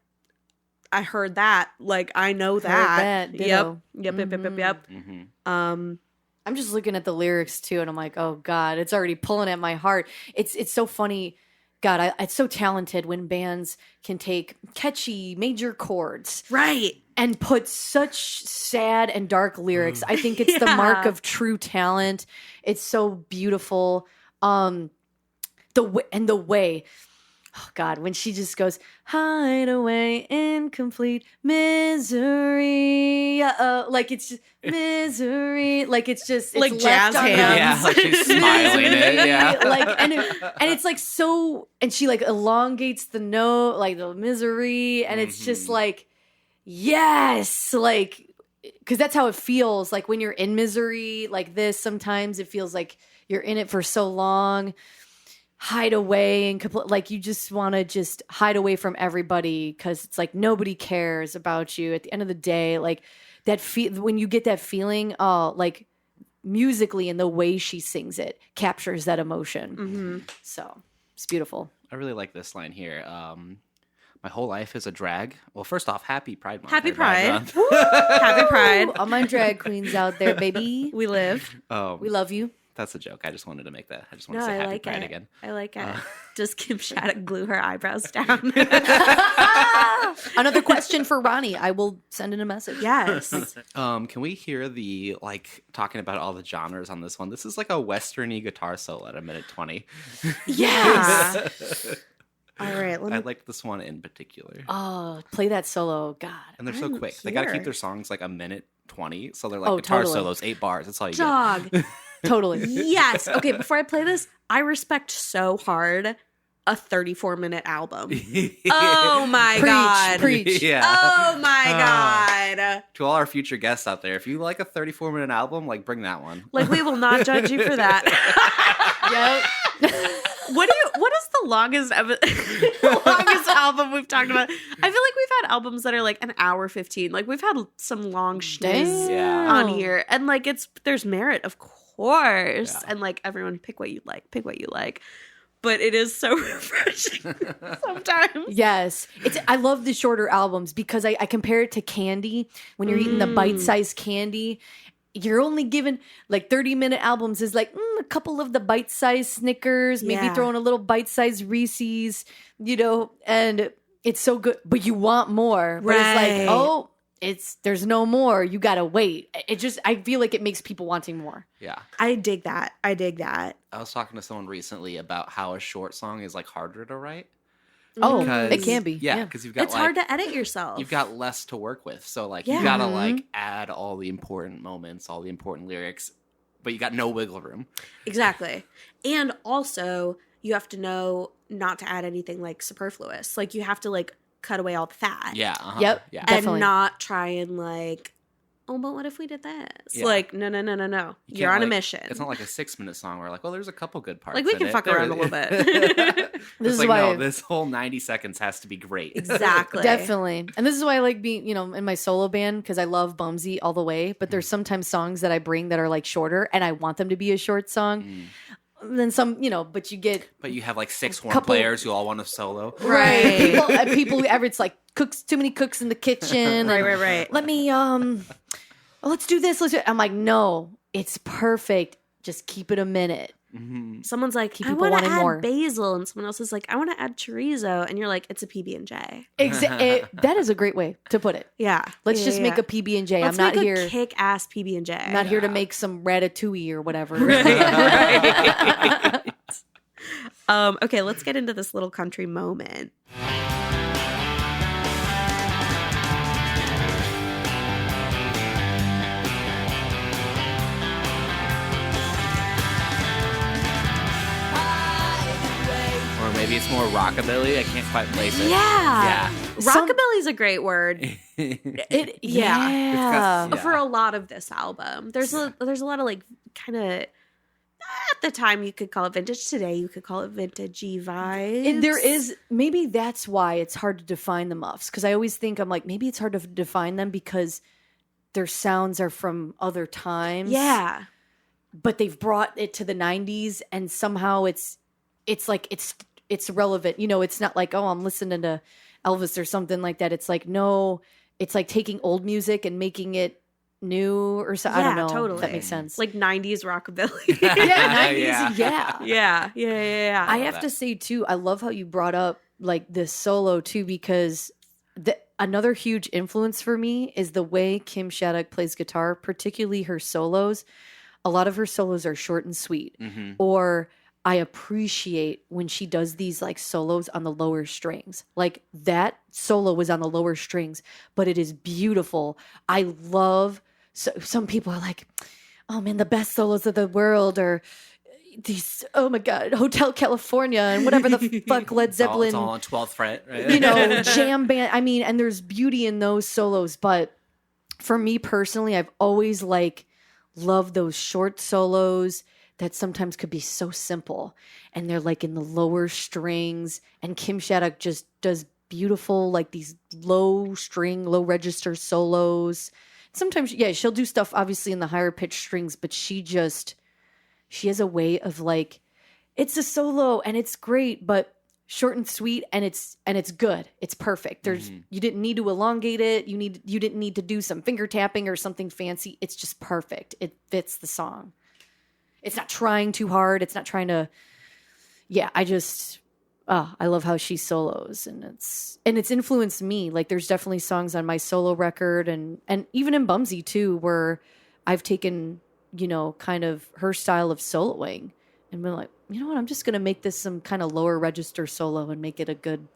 I heard that. Like, I know that. Yep.
I'm just looking at the lyrics too, and I'm like, oh God, it's already pulling at my heart. It's so funny. God, it's so talented when bands can take catchy major chords,
Right.
and put such sad and dark lyrics. I think it's the mark of true talent. It's so beautiful. The way. Oh God, when she just goes, hide away in complete misery. Like it's just misery. Like it's just it's
Like
left
jazz
on
hands.
them.
Yeah, like she's smiling it. Yeah.
Like and it's like so, and she like elongates the note, like the misery, and it's just like, yes, like because that's how it feels. Like when you're in misery like this, sometimes it feels like you're in it for so long. Hide away and like you just want to just hide away from everybody because it's like nobody cares about you at the end of the day. Like that when you get that feeling, like musically and the way she sings it captures that emotion. So it's beautiful.
I really like this line here. My whole life is a drag. Well, first off, happy Pride Month.
Happy
everybody.
Pride. Happy Pride.
All my drag queens out there, baby.
We live.
We love you.
That's a joke. I just wanted to make that. I just want
No,
to say
I
happy
like
Pride
it.
again.
I like it. Does Kim Shattuck glue her eyebrows down?
Another question for Ronnie. I will send in a message.
Yes.
Can we hear the like talking about all the genres on this one? This is like a westerny guitar solo at a minute 20.
Yeah. All right.
I like this one in particular.
Oh, play that solo. God.
And they're so
I'm
quick. They got to
here.
keep their songs like a minute 20. So they're like
Oh,
guitar
totally.
solos, 8 bars. That's all you
Dog.
Totally.
Yes. Okay, before I play this, I respect so hard a 34-minute album.
get.
Oh my God.
Preach.
Yeah.
Oh my God.
To all our future guests out there, if you like a 34-minute album, like bring that one.
Like, we will not judge you for that.
Yep.
What is the longest album we've talked about? I feel like we've had albums that are like an hour 15. Like we've had some long schniz
Yeah.
on here, and like there's merit, of course,
Yeah.
and like everyone pick what you like. But it is so refreshing sometimes.
Yes. I love the shorter albums because I compare it to candy. When you're eating the bite-sized candy, you're only given like 30-minute albums is like a couple of the bite-sized Snickers, maybe
Yeah.
throwing a little bite-sized Reese's, and it's so good, but you want more. But it's
Right.
like, oh, there's no more. You gotta wait. I feel like it makes people wanting more.
Yeah.
I dig that.
I was talking to someone recently about how a short song is like harder to write.
Oh,
Because-
it can be.
Yeah, because you've got
It's hard to edit yourself.
you've got less to work with. So like
Yeah.
you gotta
Mhm.
like add all the important moments, all the important lyrics, but you got no wiggle room.
Exactly. And also, you have to know not to add anything like superfluous. Like, you have to like cut away all the fat.
Yeah.
Yep.
Yeah.
Definitely.
And not try and like, oh, but what if we did this?
Yeah.
Like, no.
You
You're
can't,
on a
like-
mission.
It's not like a 6-minute song where like, well, there's a couple good parts.
Like, we
in
can
it.
fuck around a little bit.
This
It's
is
like,
why
no, this whole 90 seconds has to be great.
Exactly.
Definitely. And this is why I like being, in my solo band, because I love Bumsy all the way. But
Mm.
there's sometimes songs that I bring that are like shorter and I want them to be a short song.
Mm.
Then some, but you get
But you have like 6 horn
Couple-
players who all want to solo.
Right.
people it's like too many cooks in the kitchen. and
Right.
Let me let's do this. I'm like, no, it's perfect. Just keep it a minute.
Mhm.
Someone's like,
Keep
I
people
want to
wanting
add
more.
basil, and someone else is like, I want to add chorizo, and you're like, it's a PB&J.
That is a great way to put it.
Yeah.
Let's
Yeah,
just
yeah.
make a PB&J.
Let's
I'm not
make
here.
a kick-ass PB&J.
I'm not here to
Yeah.
make some ratatouille or whatever.
Right. Okay, let's get into this little country moment.
Or maybe it's more rockabilly. I can't quite place it.
Yeah.
Yeah.
Rockabilly's a great word.
It,
Yeah.
yeah.
Yeah.
For a lot of this album. There's a lot of like kind of at the time you could call it vintage. Today you could call it vintagey vibes.
And there is maybe that's why it's hard to define the Muffs, because I always think I'm like maybe it's hard to define them because their sounds are from other times.
Yeah.
but they've brought it to the 90s and somehow it's like it's relevant. It's not like, oh, I'm listening to Elvis or something like that. It's like, no, it's like taking old music and making it new or so. I don't know.
Totally.
If that makes sense.
Like 90s rockabilly.
yeah, 90s,
Yeah.
Yeah.
I
love
have
that.
to say too, I love how you brought up like this solo too, because another huge influence for me is the way Kim Shattuck plays guitar, particularly her solos. A lot of her solos are short and sweet,
Mhm.
or I appreciate when she does these like solos on the lower strings. Like that solo was on the lower strings, but it is beautiful. I love, so some people are like, oh man, the best solos of the world are these, oh my God, Hotel California and whatever the fuck Led Zeppelin,
It's all on 12th fret, right?
jam band. I mean, and there's beauty in those solos, but for me personally, I've always loved those short solos that sometimes could be so simple, and they're like in the lower strings, and Kim Shattuck just does beautiful like these low string, low register solos. Sometimes, yeah, she'll do stuff obviously in the higher pitched strings, but she has a way of like, it's a solo and it's great, but short and sweet, and it's good. It's perfect. You didn't need to elongate it. You didn't need to do some finger tapping or something fancy. It's just perfect. It fits the song. It's not trying too hard. It's not trying to. Yeah, I love how she solos, and it's influenced me. Like there's definitely songs on my solo record and even in Bumsy too, where I've taken, kind of her style of soloing and been like, you know what, I'm just going to make this some kind of lower register solo and make it a good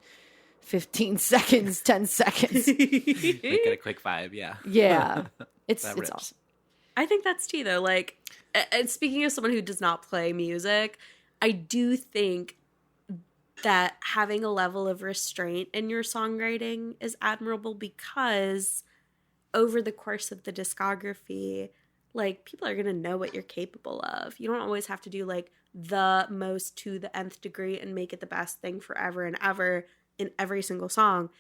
15 seconds, 10 seconds.
Make it a quick vibe, yeah.
Yeah. It's
That rips.
awesome.
I think that's tea though. Like, and speaking of someone who does not play music, I do think that having a level of restraint in your songwriting is admirable, because over the course of the discography, like people are going to know what you're capable of. You don't always have to do like the most to the nth degree and make it the best thing forever and ever in every single song.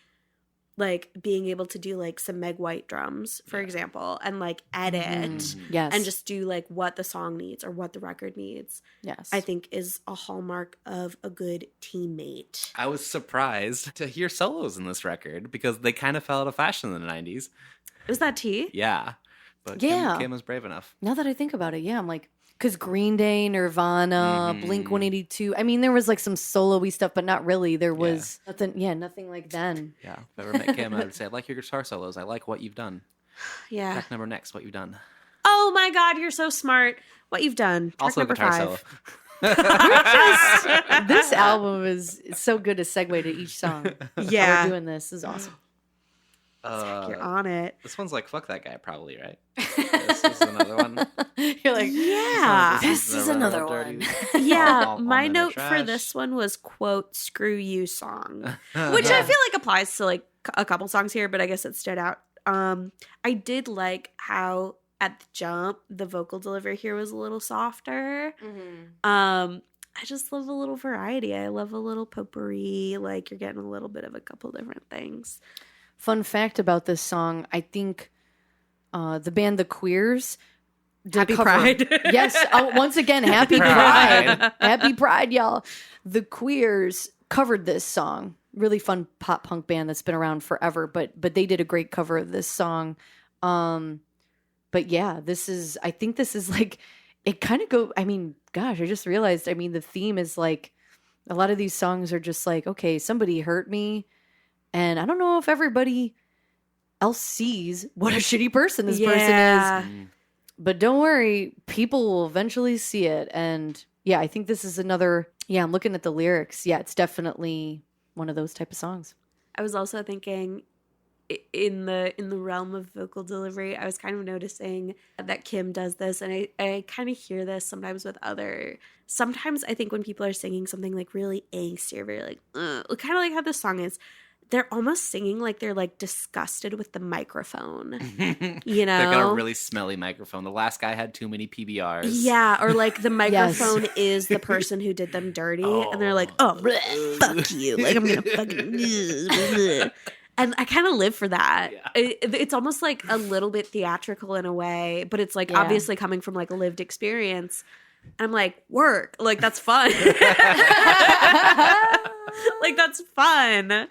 Like being able to do like some Meg White drums, for example, and like edit
Yes.
and just do like what the song needs or what the record needs,
yes.
I think is a hallmark of a good teammate.
I was surprised to hear solos in this record because they kind of fell out of fashion in the 90s.
Was that tea?
Yeah. But
Yeah.
Kim was brave enough.
Now that I think about it, yeah, I'm like, because Green Day, Nirvana, Blink 182. I mean, there was like some solo-y stuff, but not really. There was nothing like then.
Yeah. If I ever met Kim, I would say, I like your guitar solos. I like what you've done.
Yeah.
Track number next, what you've done.
Oh my God, you're so smart. What you've done. Track
Also a
number
guitar
5.
solo.
This album is so good to segue to each song.
Yeah.
We're doing this. This is awesome.
You're on it.
This one's like, fuck that guy, probably, right? This is another one.
You're like,
Yeah.
This is another
dirty-
one.
Yeah,
all
my
men are
note for
trash.
this one was quote "screw you" song, which I feel like applies to like a couple songs here, but I guess it stood out. I did like how at the jump the vocal delivery here was a little softer. I just love a little variety. I love a little potpourri. Like you're getting a little bit of a couple different things.
Fun fact about this song, I think the band The Queers did
Happy
cover-
Pride.
Yes, once again, Happy Pride. Happy Pride, y'all. The Queers covered this song. Really fun pop punk band that's been around forever, but they did a great cover of this song. But yeah, I think this is like, it kind of I mean, gosh, I just realized, I mean, the theme is like, a lot of these songs are just like, okay, somebody hurt me, and I don't know if everybody else sees what a shitty person this person is. But don't worry, people will eventually see it. And yeah, I think this is another, I'm looking at the lyrics. Yeah, it's definitely one of those type of songs.
I was also thinking in the realm of vocal delivery, I was kind of noticing that Kim does this, and I kind of hear this sometimes with sometimes I think when people are singing something like really angsty or very like, kind of like how this song is, they're almost singing like they're like disgusted with the microphone, you know?
They've got a really smelly microphone. The last guy had too many PBRs.
Yeah, or like the microphone is the person who did them dirty, and they're like, oh, bleh, fuck you. Like, I'm going to fucking... bleh. And I kind of live for that.
Yeah.
It's almost like a little bit theatrical in a way, but it's like obviously coming from like a lived experience. And I'm like, work. Like, that's fun. Like, that's fun.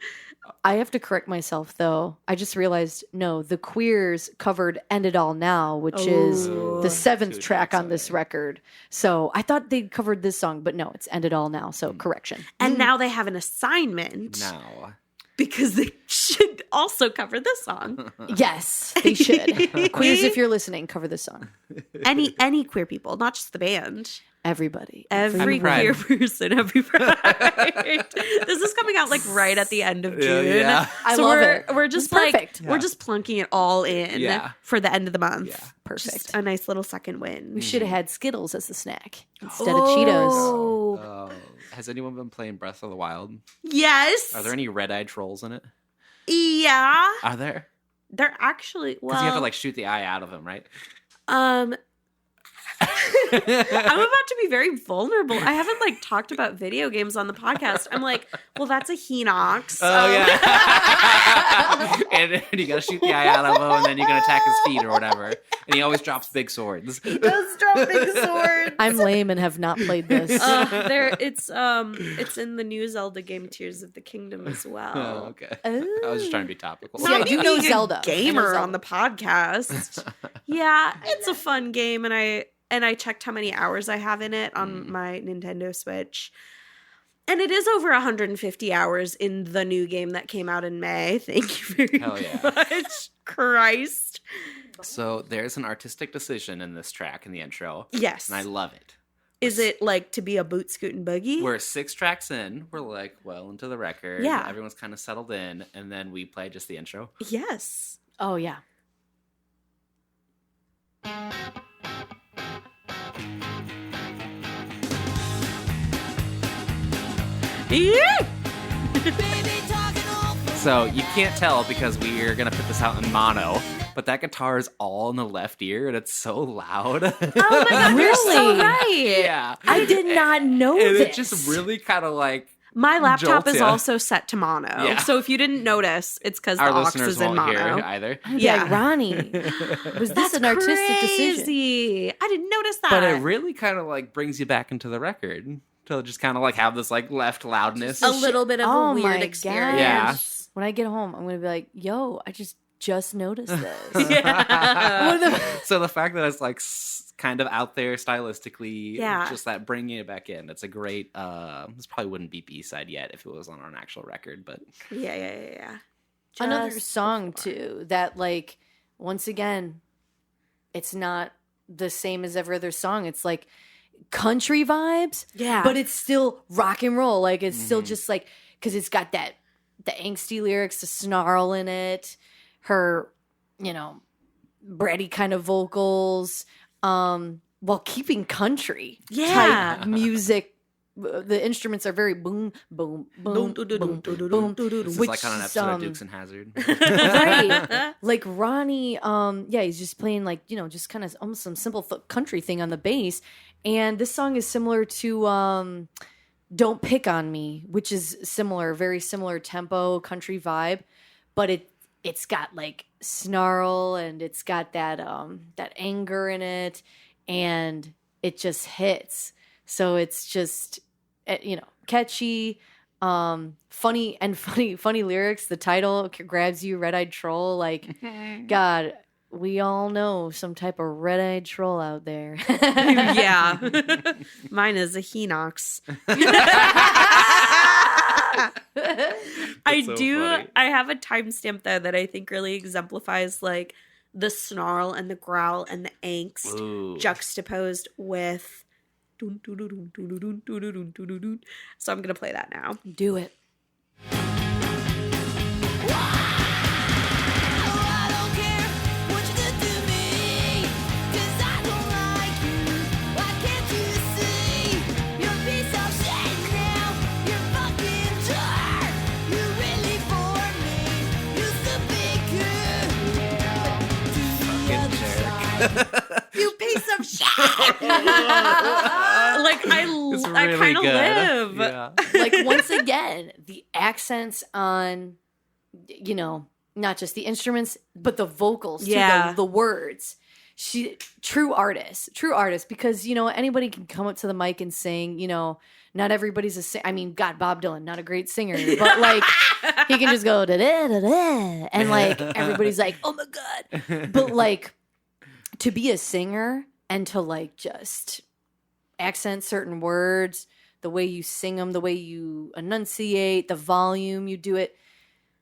I have to correct myself, though. I just realized, no, the Queers covered End It All Now, which is the 7th
Two
track
tracks
on this record. So I thought they'd covered this song, but no, it's End It All Now. So correction.
And now they have an assignment
Now.
because they should also cover this song.
Yes, they should. Queers, if you're listening, cover this song.
Any queer people, not just the band.
Everybody.
Every
Happy
queer person, happy pride. This is coming out like right at the end of June.
Yeah.
I
so
love
we're,
it.
We're just
It's
like
perfect.
we're just plunking it all in
Yeah.
for the end of the month.
Yeah.
Perfect.
Just a nice little second win.
We should have had Skittles as the snack instead of Cheetos.
Oh,
Has anyone been playing Breath of the Wild?
yes.
Are there any red-eyed trolls in it?
Yeah.
Are there?
They're actually
Because you have to like shoot the eye out of them, right?
I'm about to be very vulnerable. I haven't like talked about video games on the podcast. I'm like, well, that's a Hinox.
Oh yeah. and you gotta shoot the eye out of him, and then you can attack his feet or whatever. And he always drops big swords.
He does drop big swords.
I'm lame and have not played this.
It's in the new Zelda game Tears of the Kingdom as well.
Oh, okay. I was just trying to be topical.
Yeah, I do know
being a
Zelda.
gamer
I know Zelda.
on the podcast. Yeah, it's a fun game, and I checked how many hours I have in it on my Nintendo Switch. And it is over 150 hours in the new game that came out in May. Thank you very
Hell yeah.
much. Christ.
So there's an artistic decision in this track in the intro.
Yes.
And I love it.
Is it like to be a boot scootin' boogie?
We're 6 tracks in. We're like well into the record.
Yeah.
Everyone's kind of settled in. And then we play just the intro.
Yes.
Oh, yeah.
Yeah.
So you can't tell because we are going to put this out in mono. But that guitar is all in the left ear and it's so loud.
Oh my God, you're so
Really?
right.
Yeah.
I did not know
And
this.
it just really kind of like
My laptop is
Jolt ya.
also set to mono.
Yeah.
So if you didn't notice, it's because the
our
aux
listeners
is in
won't hear
mono.
either.
I'd be
Yeah.
like, Ronnie, was this an artistic decision?
Crazy. I didn't notice that.
But it really kind of like brings you back into the record to just kind of like have this like left loudness.
a little bit of
Oh
a
my
weird
God.
experience.
Yeah.
When I get home, I'm going to be like, yo, I just just noticed this.
Yeah.
So the fact that it's like kind of out there stylistically,
Yeah.
just that bringing it back in. It's a great. This probably wouldn't be B-side yet if it was on an actual record, but
Yeah.
Another
Just
song
before.
too that, like, once again, it's not the same as every other song. It's like country vibes,
Yeah.
but it's still rock and roll. Like, it's still just like, because it's got the angsty lyrics, the snarl in it, her, you know, bratty kind of vocals, while keeping country type music. The instruments are very boom, boom, boom, boom, boom.
this is
Which
like on an
is,
episode of Dukes and Hazzard.
Right. Like Ronnie, yeah, he's just playing, like, you know, just kind of almost some simple country thing on the bass. And this song is similar to Don't Pick on Me, which is similar, very similar tempo, country vibe, but it's got like snarl and it's got that anger in it, and it just hits. So it's just, you know, catchy, funny lyrics. The title grabs you, Red-Eyed Troll. Like, God, we all know some type of red-eyed troll out there.
Yeah. Mine is a Hinox. I
so
do.
funny.
I have a timestamp though that I think really exemplifies like the snarl and the growl and the angst
Ooh.
juxtaposed with. So I'm gonna play that now.
Do it.
I don't care what you did to me, 'cause I don't like you. Why can't you see? You're a piece of shit now. You're fucking jerk. You really bore me. Used to be good. To the other side. You piece of shit.
Like
It's
I
really
kind of
good.
live.
Yeah.
Like, once again, the accents on, you know, not just the instruments, but the vocals, too,
Yeah.
the words. She true artist, because, you know, anybody can come up to the mic and sing, you know, not everybody's a singer. I mean, God, Bob Dylan, not a great singer, but like he can just go da da da da, and like everybody's like, oh my God. But like, to be a singer and to like just accent certain words, the way you sing them, the way you enunciate, the volume you do it,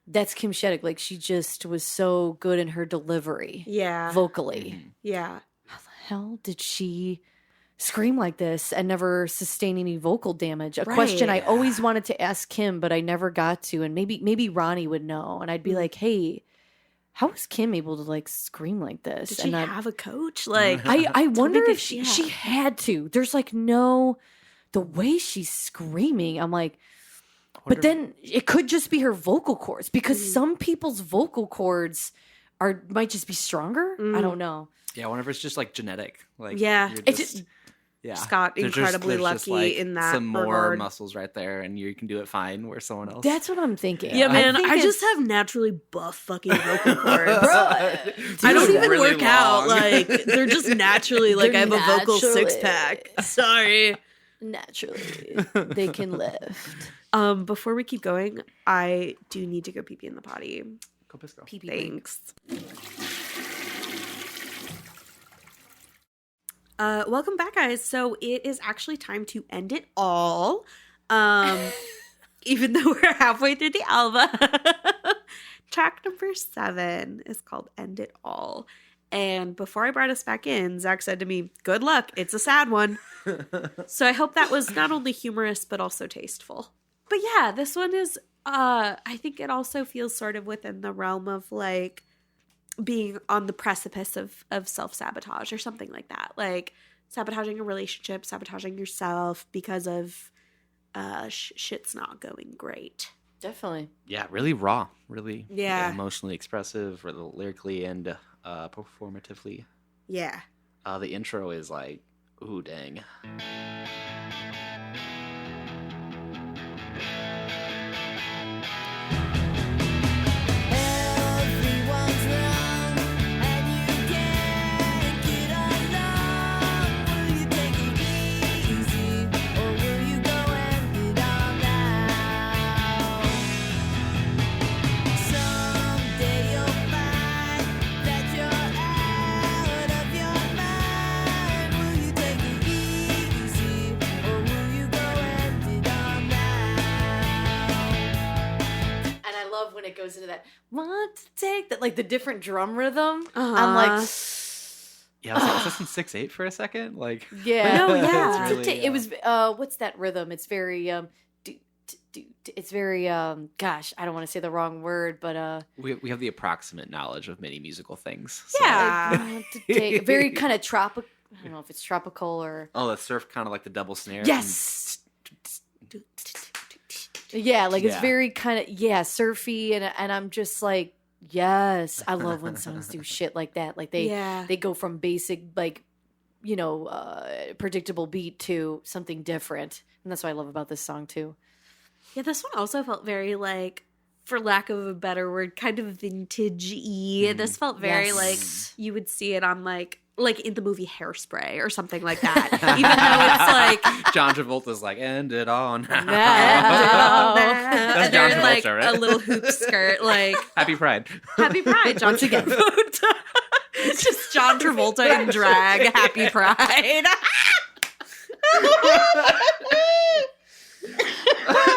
that's Kim Sheddick. Like, she just was so good in her delivery
Yeah.
vocally.
Yeah.
How the hell did she scream like this and never sustain any vocal damage? A question I always wanted to ask Kim, but I never got to. And maybe Ronnie would know. And I'd be like, hey, how was Kim able to like scream like this?
Did she
and
have a coach? Like
I wonder
me
if
that-
she had to. There's like no, the way she's screaming, I'm like, but then it could just be her vocal cords, because some people's vocal cords might just be stronger. I don't know.
Yeah, I wonder if it's just like genetic. Like,
Yeah.
you're
It's
just, yeah.
just got
There's
incredibly
there's just,
lucky
like,
in that
some more
regard.
muscles right there, and you can do it fine. Where someone else,
That's what I'm thinking.
Yeah, man,
think
I
it's-
just have naturally buff fucking vocal cords.
Bro,
I don't
Dude,
even
really
work out.
long.
Like they're just naturally like I
They're
have a vocal
naturally-
6-pack. Sorry.
naturally they can lift.
Before we keep going, I do need to go pee in the potty.
Go Pisco.
Thanks. Welcome back, guys. So it is actually time to end it all. Even though we're halfway through the album. Track number 7 is called End It All. And before I brought us back in, Zach said to me, good luck, it's a sad one. So I hope that was not only humorous, but also tasteful. But yeah, this one is, I think it also feels sort of within the realm of like being on the precipice of self-sabotage or something like that. Like sabotaging a relationship, sabotaging yourself because of shit's not going great.
Definitely.
Yeah, really raw, really
Yeah.
emotionally expressive, really lyrically and performatively.
Yeah.
The intro is like, ooh, dang.
Everyone's wrong, and you can't get along. Will you take it easy, or will you go end it all now? Someday you'll find
love when it goes into that want to take that, like the different drum rhythm.
Uh-huh.
I'm like,
Yeah, I was like, is this in 6/8 for a second? Like,
yeah,
No, yeah.
It's really,
it was. What's that rhythm? It's very it's very gosh, I don't want to say the wrong word, but
we have the approximate knowledge of many musical things. So.
Yeah.
very kind of tropical. I don't know if it's tropical or
Oh, the surf kind of like the double snare.
yes. Yeah, like it's
Yeah.
very kind of surfy, and I'm just like, yes, I love when songs do shit like that. Like they go from basic like predictable beat to something different, and that's what I love about this song too.
Yeah, this one also felt very like, for lack of a better word, kind of vintage-y. This felt very
Yes.
like you would see it on like in the movie Hairspray or something like that. Even though it's like
John Travolta's like, end it all now.
and
John
they're in like
Travolta, right?
a little hoop skirt, like
Happy Pride.
Happy Pride, John Travolta. It's just John Travolta in drag, Happy Pride.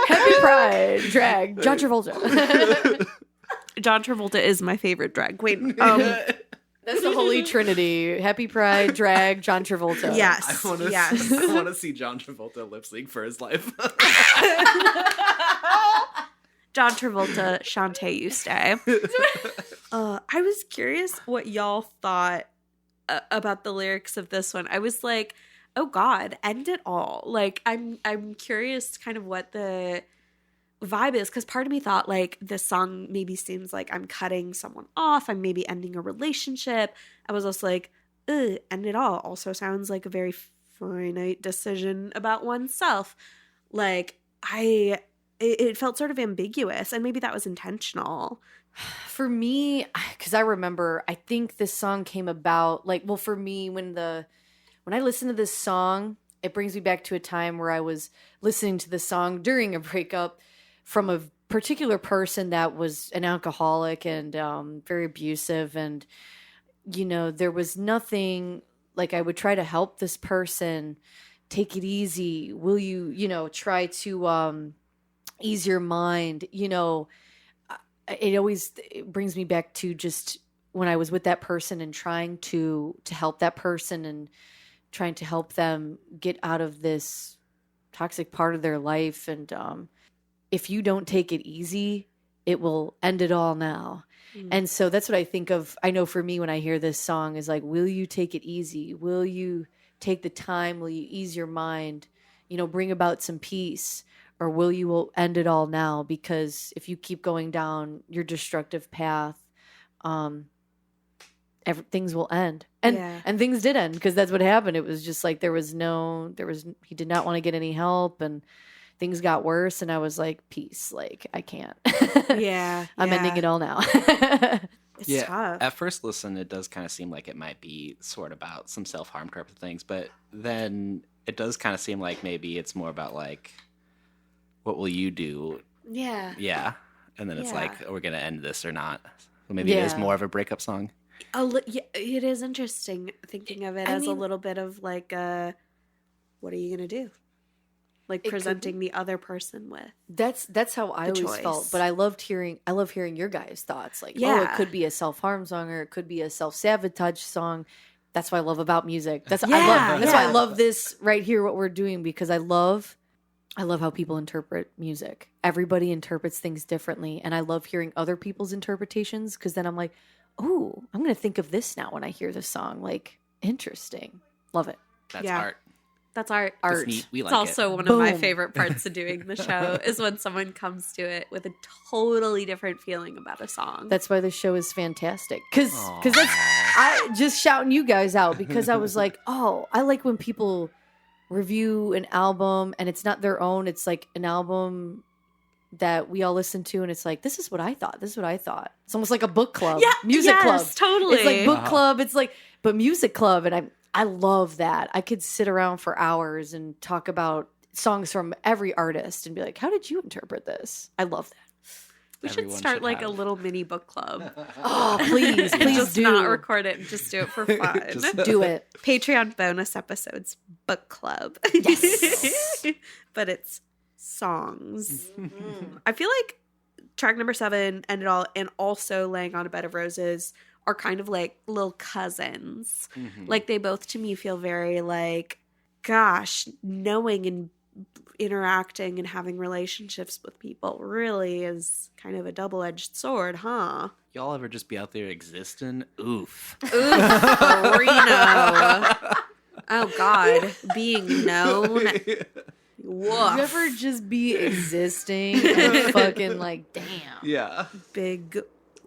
Happy Pride, drag, John Travolta.
John Travolta is my favorite drag queen.
That's the holy trinity. Happy Pride, drag, John Travolta.
Yes,
I want to
yes.
I want to see John Travolta lip sync for his life.
John Travolta, Shantae, you stay. I was curious what y'all thought about the lyrics of this one. I was like, oh God, end it all. Like, I'm curious kind of what the vibe is, because part of me thought like this song maybe seems like I'm cutting someone off, I'm maybe ending a relationship. I was also like, end it all also sounds like a very finite decision about oneself. Like it felt sort of ambiguous, and maybe that was intentional.
For me, because I remember, I think this song came about like, well, for me, when I listen to this song, it brings me back to a time where I was listening to the song during a breakup from a particular person that was an alcoholic and very abusive. And, there was nothing like I would try to help this person. Take it easy. Will you, try to ease your mind? It brings me back to just when I was with that person and trying to help that person and trying to help them get out of this toxic part of their life. And if you don't take it easy, it will end it all now. And so that's what I think of. I know for me, when I hear this song, is like, will you take it easy? Will you take the time? Will you ease your mind? Bring about some peace? Or will you end it all now? Because if you keep going down your destructive path, things will end. And things did end, because that's what happened. It was just like he did not want to get any help, and things got worse. And I was like, peace, like I can't. I'm ending it all now.
It's tough.
At first listen, it does kind of seem like it might be sort of about some self-harm type of things, but then it does kind of seem like maybe it's more about like, what will you do?
Yeah.
Yeah. And then it's
Yeah.
like, are we going to end this or not? So maybe it is more of a breakup song.
It is interesting thinking of it as a little bit of like, what are you going to do? Like presenting the other person with.
That's how I always felt. But I love hearing your guys' thoughts. Like, it could be a self-harm song, or it could be a self-sabotage song. That's what I love about music. That's why I love this right here, what we're doing, because I love how people interpret music. Everybody interprets things differently, and I love hearing other people's interpretations, because then I'm like, oh, I'm going to think of this now when I hear this song. Like, interesting. Love it.
That's art.
That's art.
That's neat. We like
it's also
it.
one of my favorite parts of doing the show is when someone comes to it with a totally different feeling about a song.
That's why the show is fantastic. Because I just shouting you guys out, because I was like, oh, I like when people review an album and it's not their own. It's like an album that we all listen to, and it's like, this is what I thought. This is what I thought. It's almost like a book club. Music club.
Totally.
It's like book club. It's like, but music club. And I love that. I could sit around for hours and talk about songs from every artist and be like, how did you interpret this? I love that.
We should start like a little mini book club.
Oh, please
Just
do.
not record it and just do it for fun.
Just
do it.
Patreon bonus episodes, book club.
Yes.
But it's songs. I feel like track number 7, End It All, and also Laying on a Bed of Roses are kind of like little cousins. Like they both to me feel very like, gosh, knowing and interacting and having relationships with people really is kind of a double-edged sword, huh?
Y'all ever just be out there existing? Oof.
Oof, Reno. Oh God, being known. Woof.
You ever just be existing and fucking like, damn.
Yeah.
Big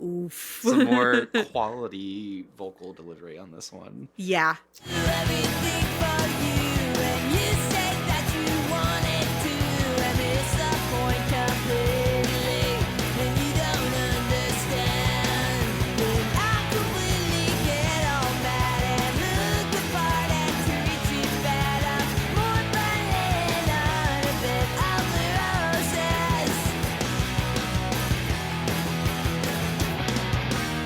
oof.
Some more quality vocal delivery on this one.
Yeah.
Everything for you, and you said that you wanted to, and miss the point completely, and you don't understand. When I completely get all mad and look the part and treat you bad, I'm more burning on a bed of the roses.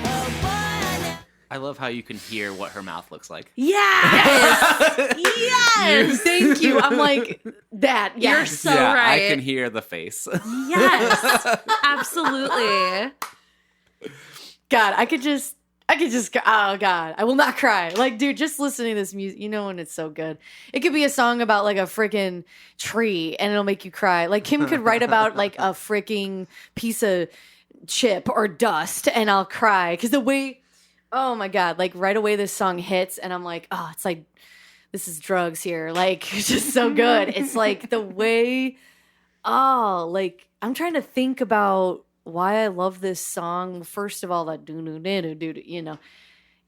Oh boy, I know.
I love how you can hear what her mouth looks like.
Yes. Yes.
Thank you. I'm like, that.
You're
Yes.
so
yeah,
right.
I can hear the face.
Yes. Absolutely.
God, I could just, oh God, I will not cry. Like, dude, just listening to this music, you know, when it's so good. It could be a song about like a freaking tree and it'll make you cry. Like, Kim could write about like a freaking piece of chip or dust and I'll cry. Cause the way, oh my God, like right away this song hits and I'm like, oh, it's like, this is drugs here. Like, it's just so good. It's like the way, oh, like, I'm trying to think about why I love this song. First of all, that do, you know,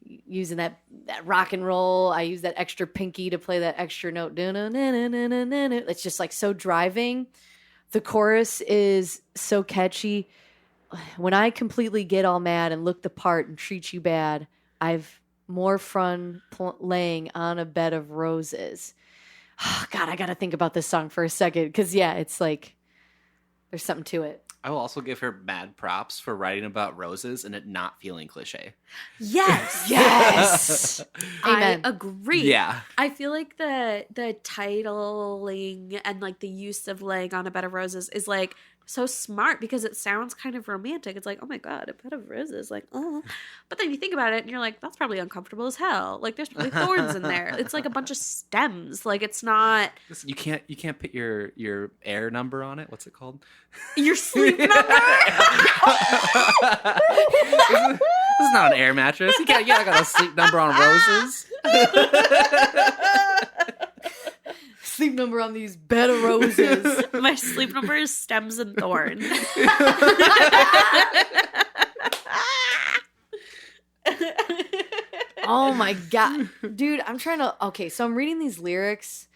using that rock and roll. I use that extra pinky to play that extra note. It's just like so driving. The chorus is so catchy. When I completely get all mad and look the part and treat you bad, I've more fun laying on a bed of roses. Oh, God, I got to think about this song for a second. Because, yeah, it's like there's something to it.
I will also give her mad props for writing about roses and it not feeling cliche.
Yes.
Yes. Amen.
I agree.
Yeah.
I feel like the titling and like the use of Laying on a Bed of Roses is like so smart because it sounds kind of romantic. It's like, oh my God, a bed of roses. Like, oh. But then you think about it and you're like, that's probably uncomfortable as hell. Like there's probably thorns in there. It's like a bunch of stems. Like it's not
Listen, you can't put your air number on it. What's it called?
your sleep number.
This is not an air mattress. You can't got a sleep number on roses.
Sleep number on these bed of roses.
My sleep number is stems and thorns.
Oh my God. Dude, I'm trying to, okay, so I'm reading these lyrics.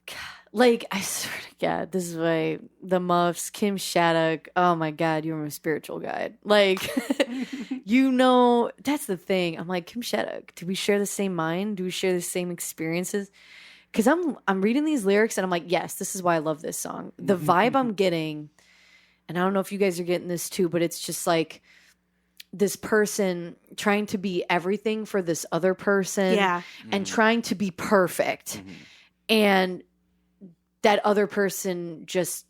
God, like, I swear to God, this is why the Muffs, Kim Shattuck, oh my God, you're my spiritual guide. Like, you know, that's the thing. I'm like, Kim Shattuck, do we share the same mind? Do we share the same experiences? Because I'm reading these lyrics and I'm like, yes, this is why I love this song. The vibe I'm getting, and I don't know if you guys are getting this too, but it's just like this person trying to be everything for this other person,
Yeah.
and trying to be perfect. And that other person just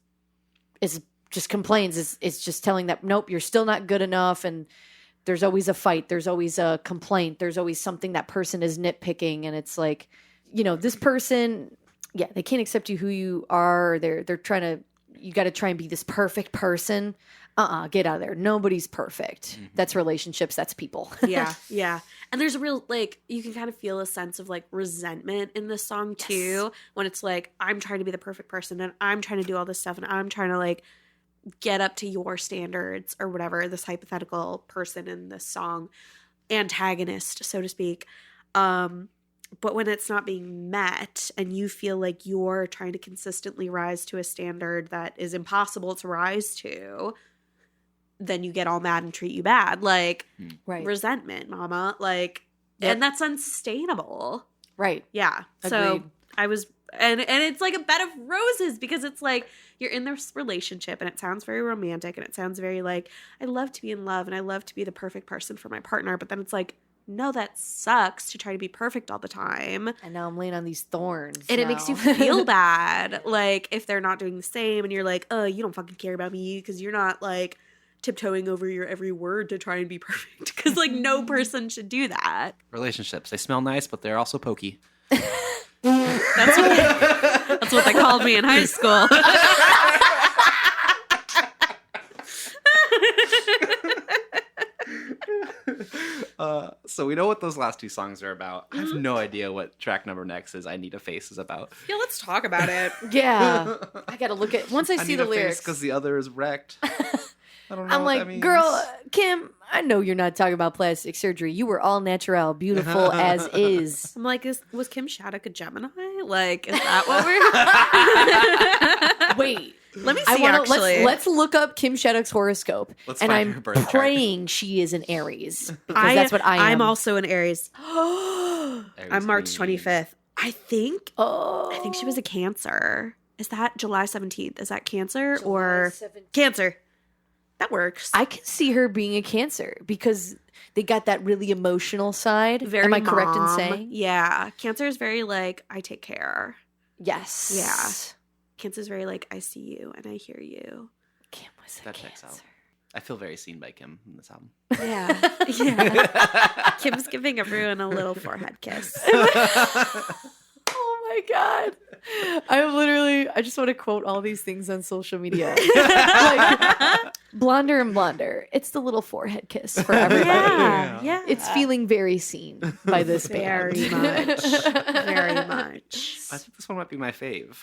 complains, is just telling that, nope, you're still not good enough. And there's always a fight. There's always a complaint. There's always something that person is nitpicking. And it's like, you know, this person, yeah, they can't accept you who you are. They're trying to, you got to try and be this perfect person. Get out of there. Nobody's perfect. That's relationships. That's people.
Yeah, yeah. And there's a real, like, you can kind of feel a sense of, like, resentment in this song, too, when it's like, I'm trying to be the perfect person, and I'm trying to do all this stuff, and I'm trying to, like, get up to your standards, or whatever, this hypothetical person in this song, antagonist, so to speak. But when it's not being met, and you feel like you're trying to consistently rise to a standard that is impossible to rise to, then you get all mad and treat you bad. Like,
Right.
resentment, mama. Like,
Yep.
and that's unsustainable.
Right.
Yeah. So
Agreed.
I was, and it's like a bed of roses because it's like you're in this relationship and it sounds very romantic and it sounds very like, I love to be in love and I love to be the perfect person for my partner. But then it's like, no, that sucks to try to be perfect all the time.
And now I'm laying on these thorns.
And it makes you feel bad. Like, if they're not doing the same and you're like, oh, you don't fucking care about me because you're not, like, tiptoeing over your every word to try and be perfect. Because, like, no person should do that.
Relationships. They smell nice, but they're also pokey.
That's what they called me in high school.
So we know what those last 2 songs are about. I have no idea what track number next is. I Need a Face is about.
Yeah, let's talk about it.
Yeah. I got to look at, once I see the lyrics.
Because the other is wrecked. I don't know
I'm
what
like,
that means.
girl, Kim, I know you're not talking about plastic surgery. You were all natural, beautiful as is.
I'm like, was Kim Shattuck a Gemini? Like, is that what we're...
Wait.
Let me see, actually.
Let's look up Kim Shattuck's horoscope.
Let's
and
find her
I'm
birth chart.
praying she is an Aries. Because that's what I am.
I'm also an Aries.
Aries
I'm March
Queen.
25th. I think
Oh.
she was a Cancer. Is that July 17th? Is that Cancer
July
or
17th.
Cancer? That works.
I can see her being a Cancer because they got that really emotional side.
Very
Am I correct in
mom.
saying?
Yeah. Cancer is very like, I take care.
Yes.
Yeah. Cancer is very like, I see you and I hear you.
Kim was a
That checks
Cancer.
out. I feel very seen by Kim in this album.
Yeah. Yeah. Kim's giving everyone a little forehead kiss.
Oh my God. I just want to quote all these things on social media. Like, blonder and blonder. It's the little forehead kiss for everybody.
Yeah. Yeah.
It's feeling very seen by this band.
very much. Very much.
I think this one might be my fave.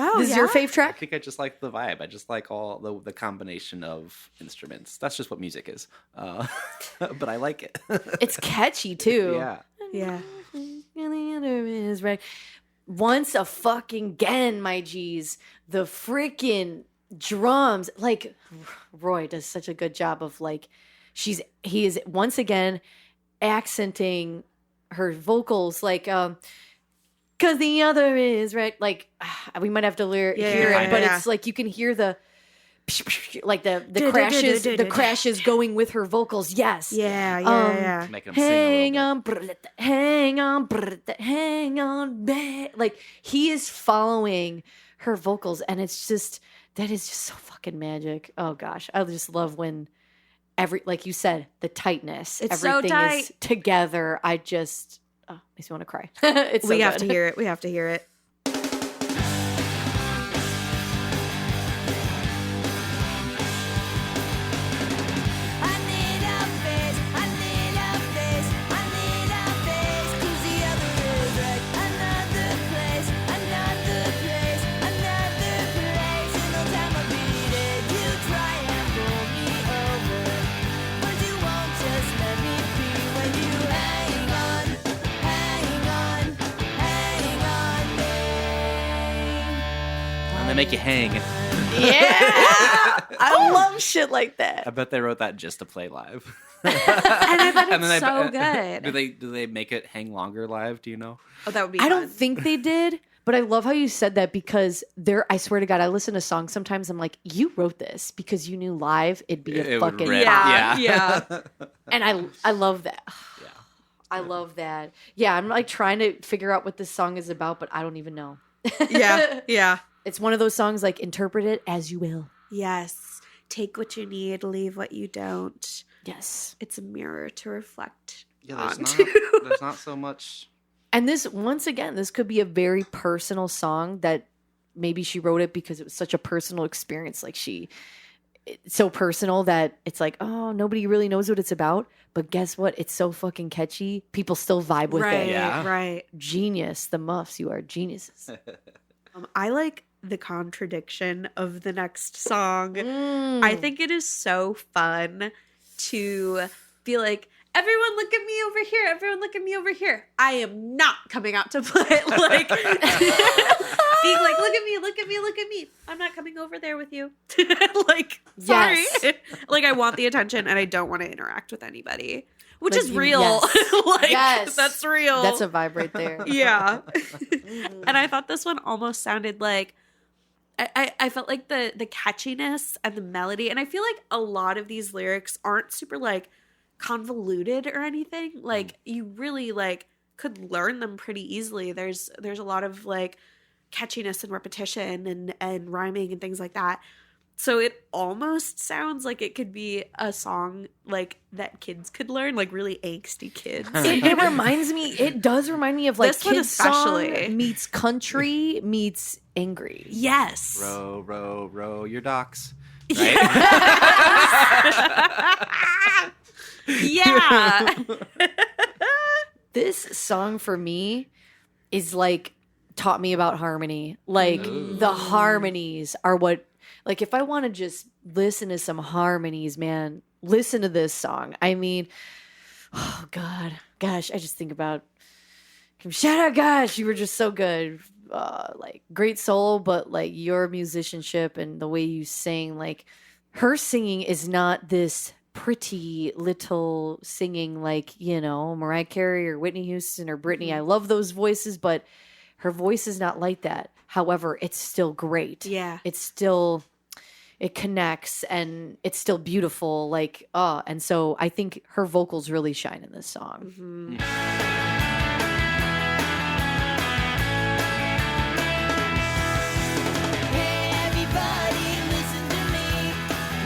Oh,
This is your fave
I
track?
think I just like the vibe. I just like all the combination of instruments. That's just what music is. But I like it.
It's catchy too.
Yeah.
Yeah.
And the other is right. Once a fucking again, my G's, the freaking drums. Like Roy does such a good job of like he is once again accenting her vocals like cause the other is right. Like we might have to hear it, but it's like you can hear the like the crashes going with her vocals. Yes.
Yeah. Yeah.
Making them sing a little bit.
Hang on, like he is following her vocals, and it's just that is just so fucking magic. Oh gosh, I just love when like you said, the tightness,
It's so
everything
tight.
is together. I just makes me want to cry. It's so
We have
good.
to hear it. We have to hear it.
I need a face, I need a face, I need a face, 'cause the other is right. Another place, another place, another place. And no time I beat it, you try and pull me over, but you won't just let me be when you hang on, hang on, hang on me.
And they make you hang.
Yeah, I love shit like that.
I bet they wrote that just to play live.
And I bet
And
it's
then
so
do
good.
they make it hang longer live? Do you know?
Oh, that would be
I
fun.
don't think they did, but I love how you said that because I swear to God, I listen to songs sometimes. I'm like, you wrote this because you knew live it'd be a
It would
fucking
rip.
Yeah.
Yeah.
Yeah.
And I love that.
Yeah.
I love that. Yeah, I'm like trying to figure out what this song is about, but I don't even know.
Yeah. Yeah.
It's one of those songs like interpret it as you will.
Yes. Take what you need, leave what you don't.
Yes.
It's a mirror to reflect
Yeah, there's
onto.
there's not so much.
And this, once again, this could be a very personal song that maybe she wrote it because it was such a personal experience. Like it's so personal that it's like, oh, nobody really knows what it's about. But guess what? It's so fucking catchy. People still vibe with
Right.
it.
Yeah.
Right.
Genius. The Muffs, you are geniuses.
I like the contradiction of the next song.
Mm.
I think it is so fun to be like, everyone look at me over here. Everyone look at me over here. I am not coming out to play. Like, being like, look at me, look at me, look at me. I'm not coming over there with you. Like, sorry.
Yes.
Like, I want the attention and I don't want to interact with anybody. Which
Like
is
you-
real.
yes.
Like,
Yes.
that's real.
That's a vibe right there.
Yeah. And I thought this one almost sounded like I felt like the catchiness and the melody, and I feel like a lot of these lyrics aren't super like convoluted or anything. Like you really like could learn them pretty easily. There's a lot of like catchiness and repetition and rhyming and things like that. So it almost sounds like it could be a song like that kids could learn, like really angsty kids.
It does remind me of like
This one
kids
especially.
song meets country meets angry.
Yes.
Row, row, row your docks. Right?
Yeah.
This song for me is like taught me about harmony. Like the harmonies are what, like if I want to just listen to some harmonies, man, listen to this song. I mean, oh God, gosh, I just think about, shout out, gosh, you were just so good. Like great soul, but like your musicianship and the way you sing, like her singing is not this pretty little singing like, you know, Mariah Carey or Whitney Houston or Britney. I love those voices, but her voice is not like that. However, it's still great.
Yeah.
It connects and it's still beautiful. Like, and so I think her vocals really shine in this song.
Mm-hmm.
Hey everybody, listen to me,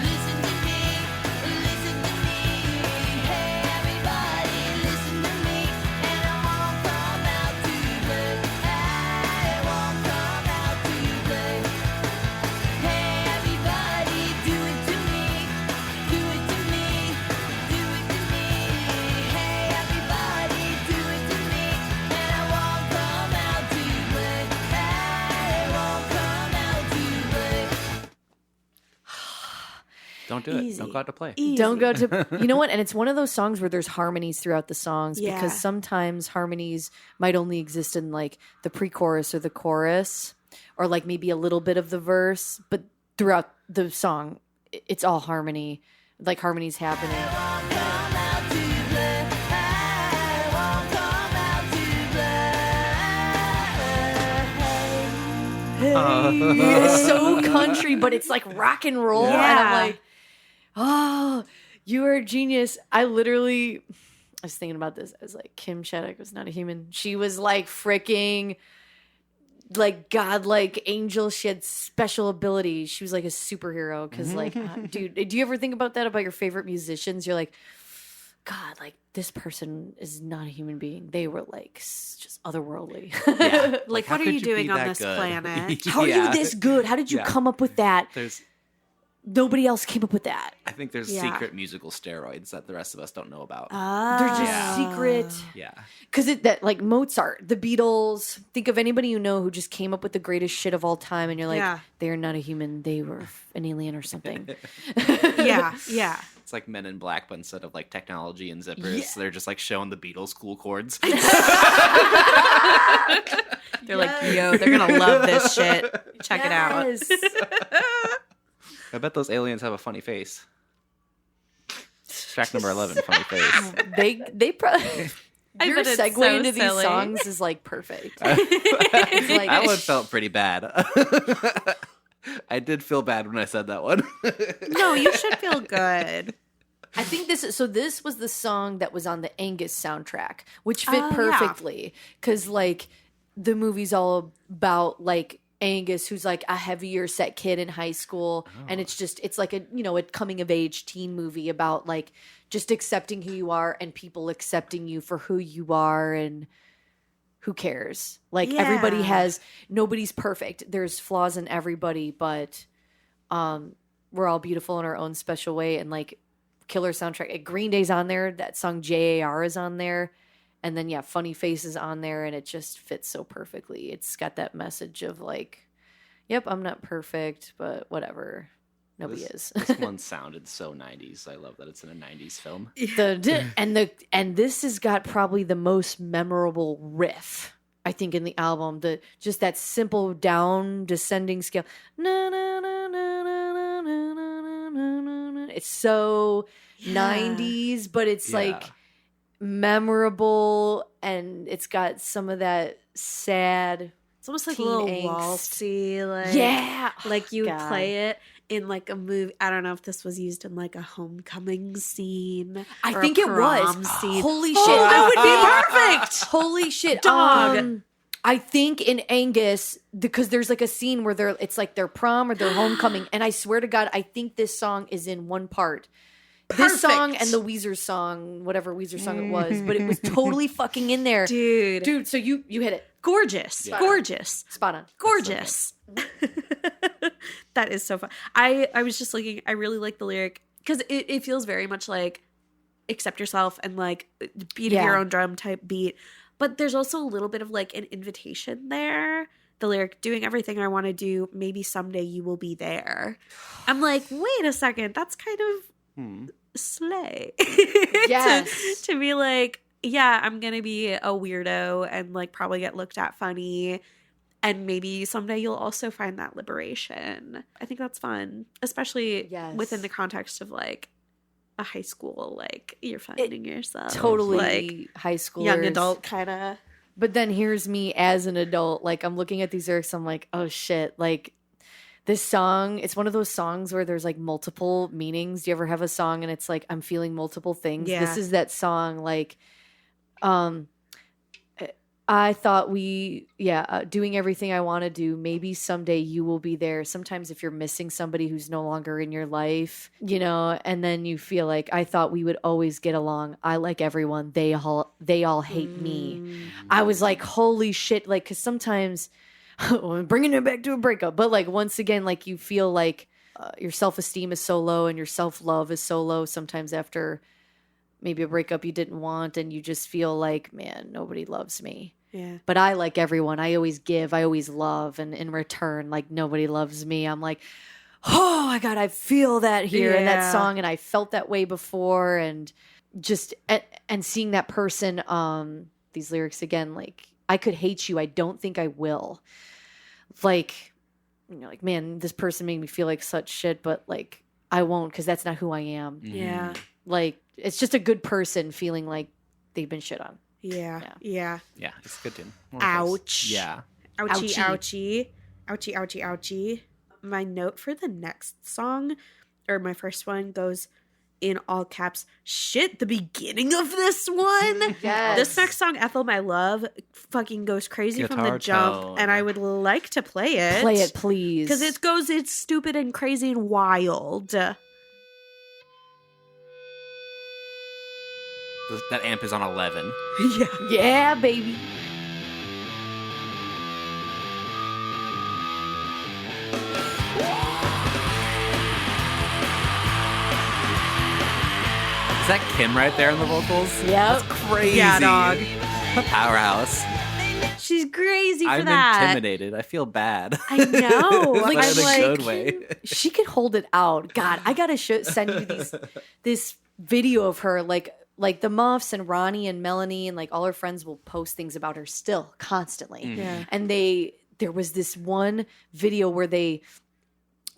listen to me, listen to me. Hey everybody, listen to me, and I won't come out to play. I won't come out to play. Hey everybody, do it to me, do it to me, do it to me. Hey everybody, do it to me, and I won't come out to play. I won't come out to play.
Don't do it.
Easy.
Don't go out to play.
Don't go to, you know what? And it's one of those songs where there's harmonies throughout the songs
Yeah.
because sometimes harmonies might only exist in like the pre-chorus or the chorus or like maybe a little bit of the verse, but throughout the song, it's all harmony, like harmonies happening.
Come out to play. I won't come out to play.
It's so country, but it's like rock and roll. And
Yeah.
I'm like, oh, you are a genius. I was thinking about this. I was like, Kim Shattuck was not a human. She was like freaking like godlike angel. She had special abilities. She was like a superhero. Cause like, dude, do you ever think about that about your favorite musicians? You're like, God, like this person is not a human being. They were like just otherworldly.
Yeah.
Like,
how
what are
could
you
be
doing on
that
this
good?
planet?
How are you this good? How did you
Yeah.
come up with that?
There's,
Nobody else came up with that.
I think there's
Yeah.
secret musical steroids that the rest of us don't know about.
They're just
Yeah.
secret.
Yeah.
Because that like Mozart, the Beatles. Think of anybody you know who just came up with the greatest shit of all time, and you're like,
Yeah.
they are not a human. They were an alien or something.
Yeah, yeah.
It's like Men in Black, but instead of like technology and zippers, they're just like showing the Beatles cool chords.
They're like, yo, they're gonna love this shit. Check it out.
Yes.
I bet those aliens have a funny face. Track number 11, funny face.
they probably.
I
Your
bet it's
segue
so
into these
silly.
songs is like perfect. It's like,
That one felt pretty bad. I did feel bad when I said that one.
No, you should feel good.
I think this was the song that was on the Angus soundtrack, which fit
Oh, yeah.
perfectly because like the movie's all about like Angus, who's like a heavier set kid in high school, and it's like a coming of age teen movie about like just accepting who you are and people accepting you for who you are and who cares. Like
Yeah.
nobody's perfect. There's flaws in everybody, but we're all beautiful in our own special way. And like killer soundtrack. Green Day's on there. That song JAR is on there. And then, Funny Face is on there, and it just fits so perfectly. It's got that message of like, yep, I'm not perfect, but whatever. Nobody is.
This one sounded so 90s. I love that it's in a 90s film.
And this has got probably the most memorable riff, I think, in the album. Just that simple down descending scale. Na, na, na, na, na, na, na, na, na, na. It's so 90s, but it's like memorable, and it's got some of that sad.
It's almost like
Teen
a little
angst.
waltzy, like
Yeah.
like you
God.
play it. in like a movie. I don't know if this was used in like a homecoming scene.
I
or
think
a
it was.
prom scene.
Holy shit.
Oh, that would be perfect.
Holy shit.
Dog.
I think in Angus, because there's like a scene where it's like their prom or their homecoming. And I swear to God, I think this song is in one part. This song
Perfect.
and the Weezer song, whatever Weezer song it was, but it was totally fucking in there.
Dude,
So you hit it.
gorgeous.
Yeah.
Gorgeous.
Spot on.
Gorgeous. That is so fun. I was just looking, I really like the lyric because it feels very much like accept yourself and like beat of your own drum type beat. But there's also a little bit of like an invitation there. The lyric, doing everything I want to do, maybe someday you will be there. I'm like, wait a second, that's kind of slay.
Yes.
to be like, yeah, I'm gonna be a weirdo and like probably get looked at funny, and maybe someday you'll also find that liberation. I think that's fun, especially within the context of like a high school, like you're finding yourself
Totally
like
high schoolers.
young adult kind of.
But then here's me as an adult, like I'm looking at these lyrics, I'm like, oh shit, like this song, it's one of those songs where there's like multiple meanings. Do you ever have a song and it's like, I'm feeling multiple things?
Yeah.
This is that song, like, I thought doing everything I want to do, maybe someday you will be there. Sometimes if you're missing somebody who's no longer in your life, you know, and then you feel like, I thought we would always get along. I like everyone. They all hate me. I was like, holy shit. Like, cause sometimes I'm bringing it back to a breakup, but like, once again, like you feel like your self-esteem is so low and your self-love is so low sometimes after maybe a breakup you didn't want, and you just feel like, man, nobody loves me.
Yeah.
But I like everyone. I always give. I always love. And in return, like nobody loves me. I'm like, oh my God, I feel that here in that song. And I felt that way before. And just, and seeing that person, these lyrics again, like, I could hate you. I don't think I will. Like, you know, like, man, this person made me feel like such shit, but like, I won't, because that's not who I am.
Yeah.
Like, it's just a good person feeling like they've been shit on.
Yeah.
Yeah, it's a good tune.
Ouch.
Yeah.
Ouchie, ouchie. Ouchie, ouchie, ouchie. My note for the next song, or my first one, goes in all caps, shit, the beginning of this one.
Yes.
This next song, Ethel, My Love, fucking goes crazy from the
Guitar
jump,
tone.
and I would like to play it.
Play it, please.
Because it's stupid and crazy and wild.
That amp is on 11.
Yeah.
Yeah, baby.
Is that Kim right there in the vocals?
Yep.
Crazy.
Yeah, dog.
Powerhouse.
She's crazy for
I'm
that.
intimidated. I feel bad.
I know.
Like,
I'm
in a
like,
good way.
She can hold it out. God, I gotta send you this video of her, like the Muffs and Ronnie and Melanie and like all her friends will post things about her still constantly.
Yeah.
And there was this one video where they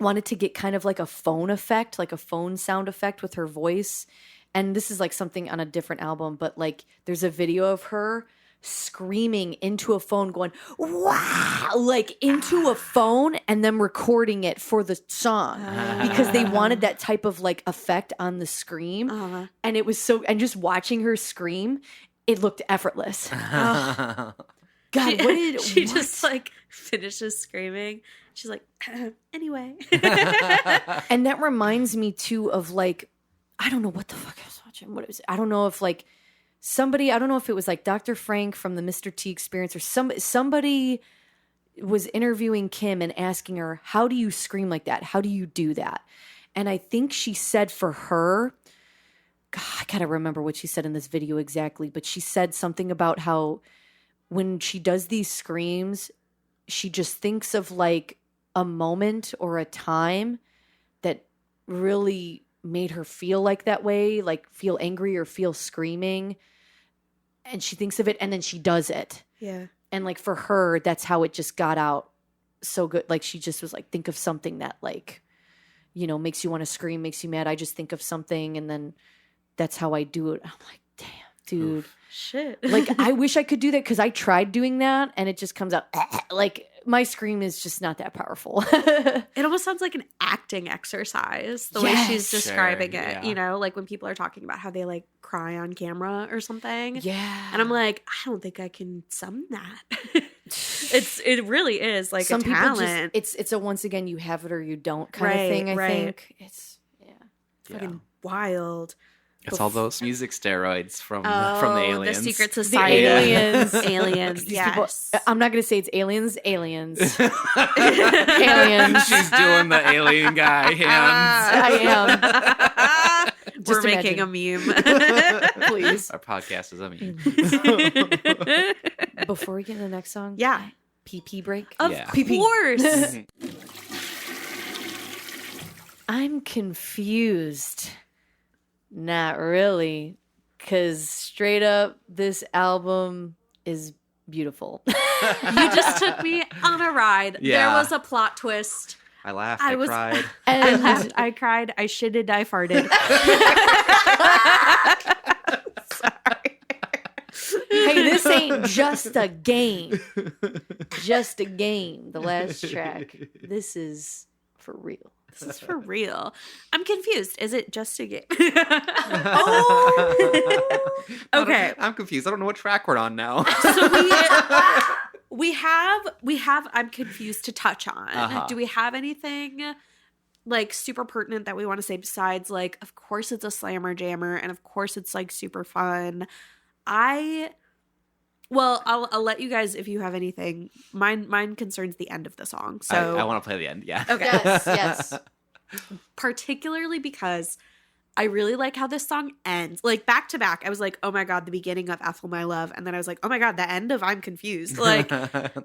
wanted to get kind of like a phone effect, like a phone sound effect with her voice. And this is like something on a different album, but like there's a video of her screaming into a phone going, wow, like into a phone, and then recording it for the song because they wanted that type of like effect on the scream. And it was and just watching her scream, it looked effortless. God,
she just like finishes screaming. She's like, anyway.
And that reminds me too of like, I don't know what the fuck I was watching. What it was? I don't know if like somebody, I don't know if it was like Dr. Frank from the Mr. T Experience or somebody was interviewing Kim and asking her, how do you scream like that? How do you do that? And I think she said for her, God, I gotta remember what she said in this video exactly, but she said something about how when she does these screams, she just thinks of like a moment or a time that really made her feel like that way, like feel angry or feel screaming. And she thinks of it and then she does it.
Yeah.
And like for her, that's how it just got out so good. Like she just was like, think of something that like, you know, makes you want to scream, makes you mad. I just think of something and then that's how I do it. I'm like, damn, dude.
Shit.
Like I wish I could do that because I tried doing that and it just comes out like my scream is just not that powerful.
It almost sounds like an acting exercise, the way she's
Yes.
describing
Sure,
it,
yeah.
you know, like when people are talking about how they like cry on camera or something.
Yeah.
And I'm like, I don't think I can sum that. It really is like
Some
a
people
talent.
it's a once again you have it or you don't kind of thing, I think. It's
Fucking wild.
It's all those music steroids from the
Oh,
aliens.
the secret
the
society.
aliens.
Aliens,
These people,
yes.
I'm not going to say it's aliens. Aliens. Aliens.
She's doing the alien guy hands.
I am.
We're
Just
making
imagine.
a meme.
Please.
Our podcast is, I mean,
Before we get to the next song.
Yeah.
PP break.
Of
Yeah.
course.
I'm confused. Not really. Because straight up, this album is beautiful.
You just took me on a ride.
Yeah.
There was a plot twist.
I laughed,
I
I
was-
cried.
I
And
laughed, I cried, I shitted, I farted.
hey, this ain't just a game. Just a game. The last track. This is for real.
This is for real. I'm confused. Is it just a game? Okay.
I'm confused. I don't know what track we're on now.
So we have I'm confused to touch on.
Uh-huh.
Do we have anything like super pertinent that we want to say besides like of course it's a slammer jammer and of course it's like super fun. I'll let you guys if you have anything. Mine concerns the end of the song. So
I want to play the end. Yeah.
okay.
Yes.
Particularly because I really like how this song ends. Like back to back, I was like, oh my God, the beginning of Ethel My Love. And then I was like, oh my God, the end of I'm Confused. Like,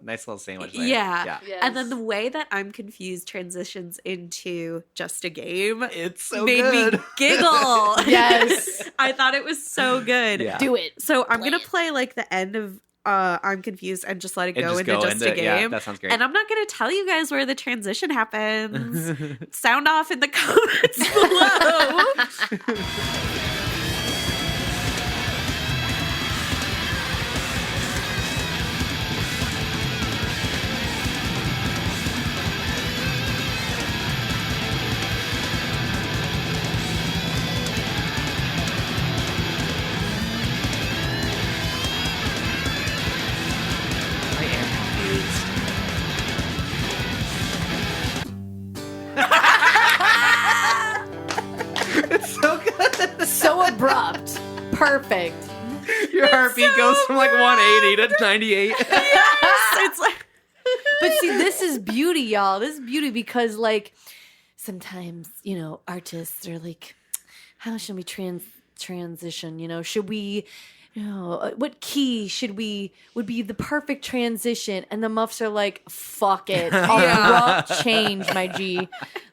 nice little sandwich there.
yeah.
Yeah.
And then the way that I'm Confused transitions into Just a Game
It's so
made
good.
me giggle.
Yes.
I thought it was so good.
Yeah.
Do it.
So I'm going to play like the end of I'm Confused and just let it
And
go
just
into
go
Just a
into- yeah,
Game.
that sounds great.
And I'm not going to tell you guys where the transition happens. Sound off in the comments below.
I am confused. It's so good.
So abrupt. Perfect.
Your heartbeat goes from like 180 to 98.
It's like
But see, this is beauty, y'all. This is beauty because, like, sometimes, you know, artists are like, how should we transition? You know, should we, you know, what key would be the perfect transition? And the Muffs are like, fuck it. Abrupt change, my G.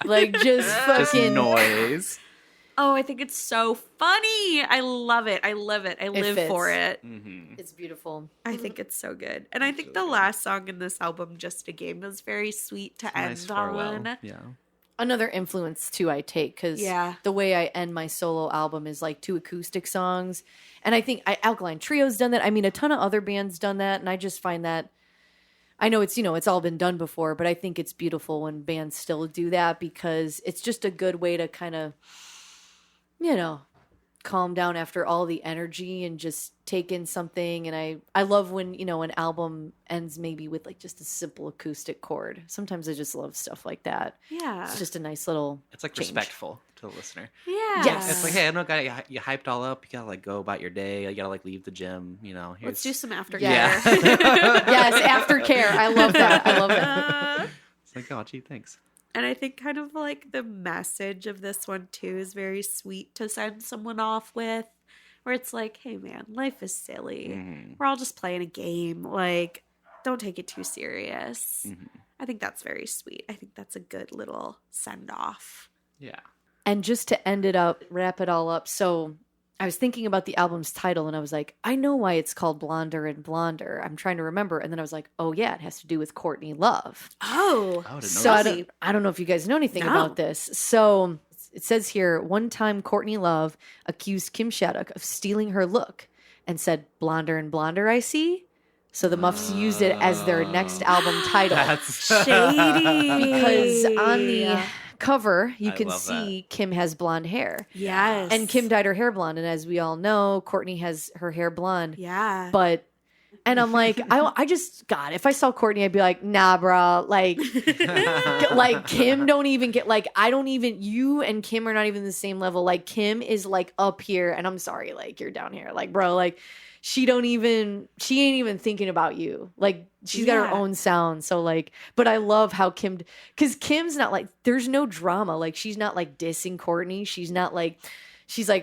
Like, just
Just
fucking.
noise.
oh, I think it's so funny. I love it. I live it. I live
fits.
for it.
It's beautiful.
I think it's so good. And I think the last song in this album, Just a Game, was very sweet to end
Nice farewell.
on.
Yeah.
Another influence too I take because
Yeah.
the way I end my solo album is like 2 acoustic songs, and I think Alkaline Trio's done that. I mean, a ton of other bands done that, and I just find that I know it's it's all been done before, but I think it's beautiful when bands still do that because it's just a good way to kind of calm down after all the energy and just take in something. And I love when an album ends maybe with like just a simple acoustic chord. Sometimes I just love stuff like that.
Yeah.
It's just a nice little
It's like
change.
respectful to the listener.
Yeah.
Yes.
It's like, hey, I know, guy, you hyped all up. You gotta like go about your day. You gotta like leave the gym.
Let's do some aftercare.
Yeah. Yes, aftercare. I love that. I love that.
It's like, oh, gee, thanks.
And I think kind of like the message of this one too is very sweet to send someone off with, where it's like, hey man, life is silly. We're all just playing a game. Like, don't take it too serious. I think that's very sweet. I think that's a good little send off.
Yeah.
And just to wrap it all up. So I was thinking about the album's title and I was like, I know why it's called Blonder and Blonder. I'm trying to remember. And then I was like, oh yeah, it has to do with Courtney Love.
Oh.
I didn't know
So
that.
I don't know if you guys know anything
No.
about this. So it says here, one time Courtney Love accused Kim Shattuck of stealing her look and said, blonder and blonder I see. So the Muffs used it as their next album title.
That's
Shady.
Because on the cover, you
I
can
love
see Kim has blonde hair.
Yes.
And Kim dyed her hair blonde. And as we all know, Courtney has her hair blonde.
Yeah.
And I'm like, I just, God, if I saw Courtney, I'd be like, nah, bro. Like Kim don't even get, like, you and Kim are not even the same level. Like, Kim is like up here, and I'm sorry, like, you're down here. Like, bro, like, she ain't even thinking about you. Like, she's got her own sound. So, like, but I love how because Kim's not like, there's no drama. Like, she's not like dissing Courtney. She's like,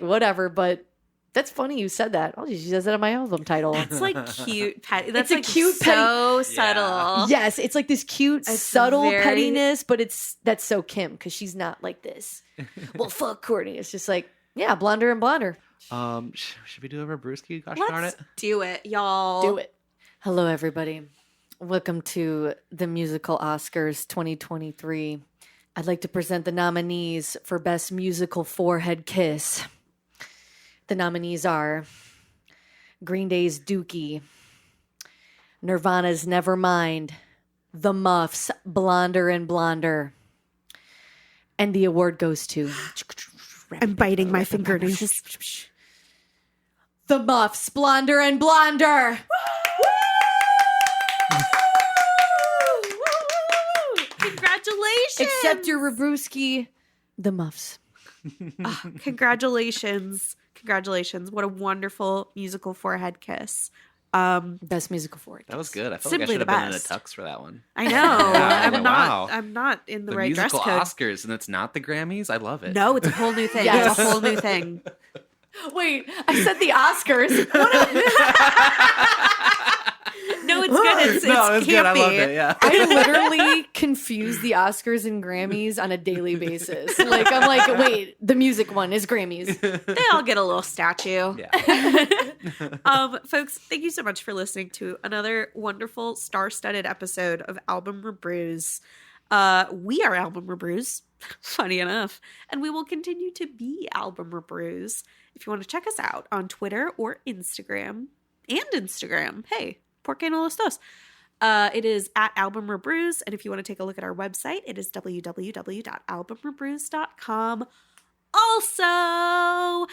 whatever, but. That's funny you said that. Oh, she says that on my album title.
It's like cute petty. That's
It's a
like
cute
so subtle.
Yes, it's like this cute, subtle pettiness, but that's so Kim because she's not like this. Well, fuck Courtney. It's just like, yeah, blonder and blonder.
Should we do a Brewski? Gosh darn
Let's
it.
do it, y'all.
Do it. Hello, everybody. Welcome to the Musical Oscars 2023. I'd like to present the nominees for Best Musical Forehead Kiss. The nominees are Green Day's Dookie, Nirvana's Nevermind, The Muffs, Blonder and Blonder. And the award goes to...
I'm biting my fingernails.
The Muffs, Blonder and Blonder.
Congratulations.
Accept your Rabruski, The Muffs.
Congratulations. Congratulations. What a wonderful musical forehead kiss.
Best musical forehead.
That was good. I felt like I
Simply
should have
the
been in a
best.
tux for that one.
I know.
Yeah, wow.
I'm not in the
The
right dress
musical
code.
Oscars, and it's not the Grammys. I love it.
No, it's a whole new thing.
Yes.
It's a whole new thing.
Wait, I said the Oscars.
No, it's good. It's
no, it's
campy.
good. I loved it. Yeah.
I literally confuse the Oscars and Grammys on a daily basis. Like, I'm like, wait, the music one is Grammys.
They all get a little statue.
Yeah.
Folks, thank you so much for listening to another wonderful star-studded episode of Album Rebrews. We are Album Rebrews, funny enough, and we will continue to be Album Rebrews. If you want to check us out on Twitter or Instagram, hey, ¿por qué no los dos? It is at Album Rebrews, and if you want to take a look at our website, it is www.albumrebrews.com. Also, I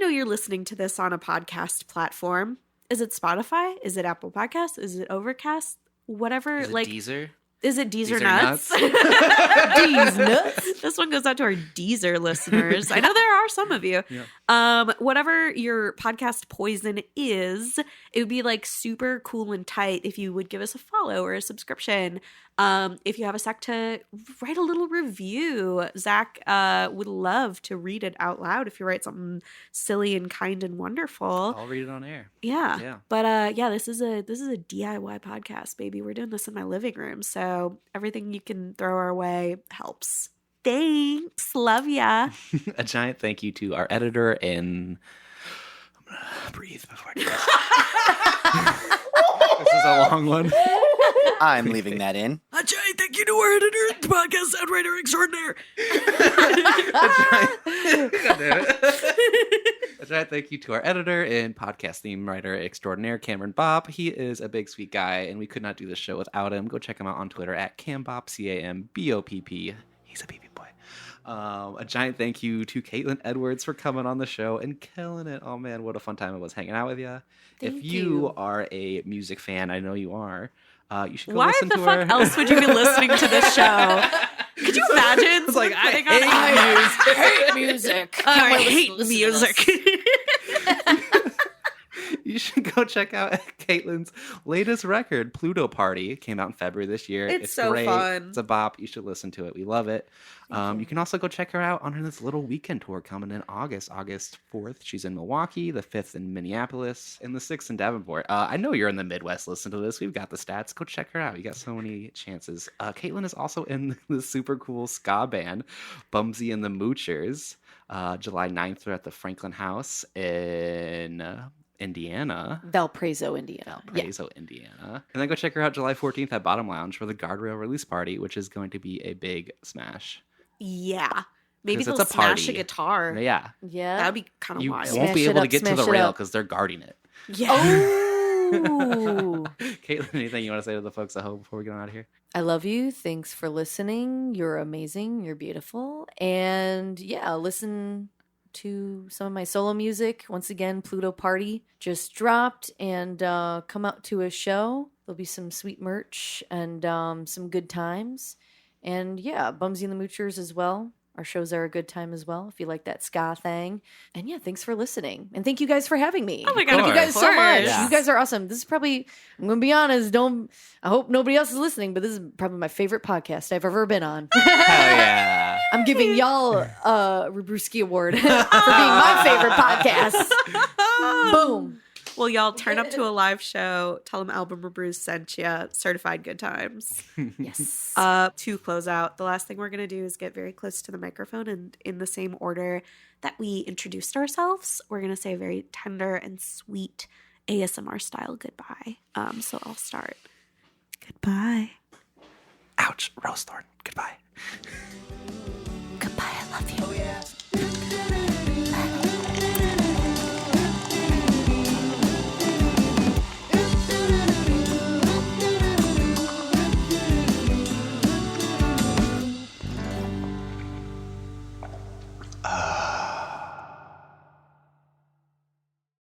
know you're listening to this on a podcast platform. Is it Spotify? Is it Apple Podcasts? Is it Overcast? Whatever.
Is it Deezer?
Is it Deezer
Deezer
Nuts?
Deez nuts.
This one goes out to our Deezer listeners. I know there are some of you.
Yeah.
Whatever your podcast poison is, it would be like super cool and tight if you would give us a follow or a subscription. If you have a sec to write a little review, Zach would love to read it out loud if you write something silly and kind and wonderful.
I'll read it on air.
Yeah. But this is a DIY podcast, baby. We're doing this in my living room, so everything you can throw our way helps. Thanks. Love ya.
A giant thank you to our editor and I'm gonna breathe before I do that. This is a long one.
I'm leaving that in.
A giant thank you to our editor, podcast sound writer extraordinaire.
A giant thank you to our editor and podcast theme writer extraordinaire, Cameron Bopp. He is a big, sweet guy, and we could not do this show without him. Go check him out on Twitter at Cambopp, CAMBOPP. He's a baby boy. A giant thank you to Caitlin Edwards for coming on the show and killing it. Oh, man, what a fun time it was hanging out with you. If you are a music fan, I know you are, you should go
Why
listen
the
to
fuck
her.
else would you be listening to this show? Could you imagine?
It's like, I
hate
music.
I hate music.
You should go check out Caitlin's latest record, Pluto Party. It came out in February this year.
It's so
great.
fun.
It's a bop. You should listen to it. We love it. You can also go check her out on this little weekend tour coming in August 4th. She's in Milwaukee, the 5th in Minneapolis, and the 6th in Davenport. I know you're in the Midwest. Listen to this. We've got the stats. Go check her out. You got so many chances. Caitlin is also in the super cool ska band, Bumsy and the Moochers. July 9th, they're at the Franklin House in Indiana.
Valparaiso, Indiana.
Valparaiso, Indiana. And then go check her out July 14th at Bottom Lounge for the Guardrail release party, which is going to be a big smash.
Yeah. Maybe
'Cause
they'll
it's a
smash
party.
a guitar.
Yeah.
Yeah.
That'd be kind of
You
wild.
won't be
Smash it
able to
up,
get to
smash
the
it
rail
up.
because they're guarding it.
Yeah.
Oh, Ooh.
Caitlin, anything you want to say to the folks at home before we get out of here?
I love you. Thanks for listening. You're amazing. You're beautiful. And yeah, listen to some of my solo music. Once again, Pluto Party just dropped, and come out to a show. There'll be some sweet merch and some good times. And yeah, Bumsy and the Moochers as well. Our shows are a good time as well, if you like that ska thing. And yeah, thanks for listening. And thank you guys for having me.
Oh my God,
Thank you guys
of
so much.
course.
Yeah.
You guys are awesome. This is probably, I'm going to be honest, I hope nobody else is listening, but this is probably my favorite podcast I've ever been on.
Hell yeah.
I'm giving y'all a Rubruski Award for being my favorite podcast. Boom.
Well, y'all turn up to a live show. Tell them Album Brews sent you. Certified good times.
Yes.
To close out, the last thing we're going to do is get very close to the microphone, and in the same order that we introduced ourselves, we're going to say a very tender and sweet ASMR style goodbye. So I'll start. Goodbye.
Ouch. Rose thorn. Goodbye.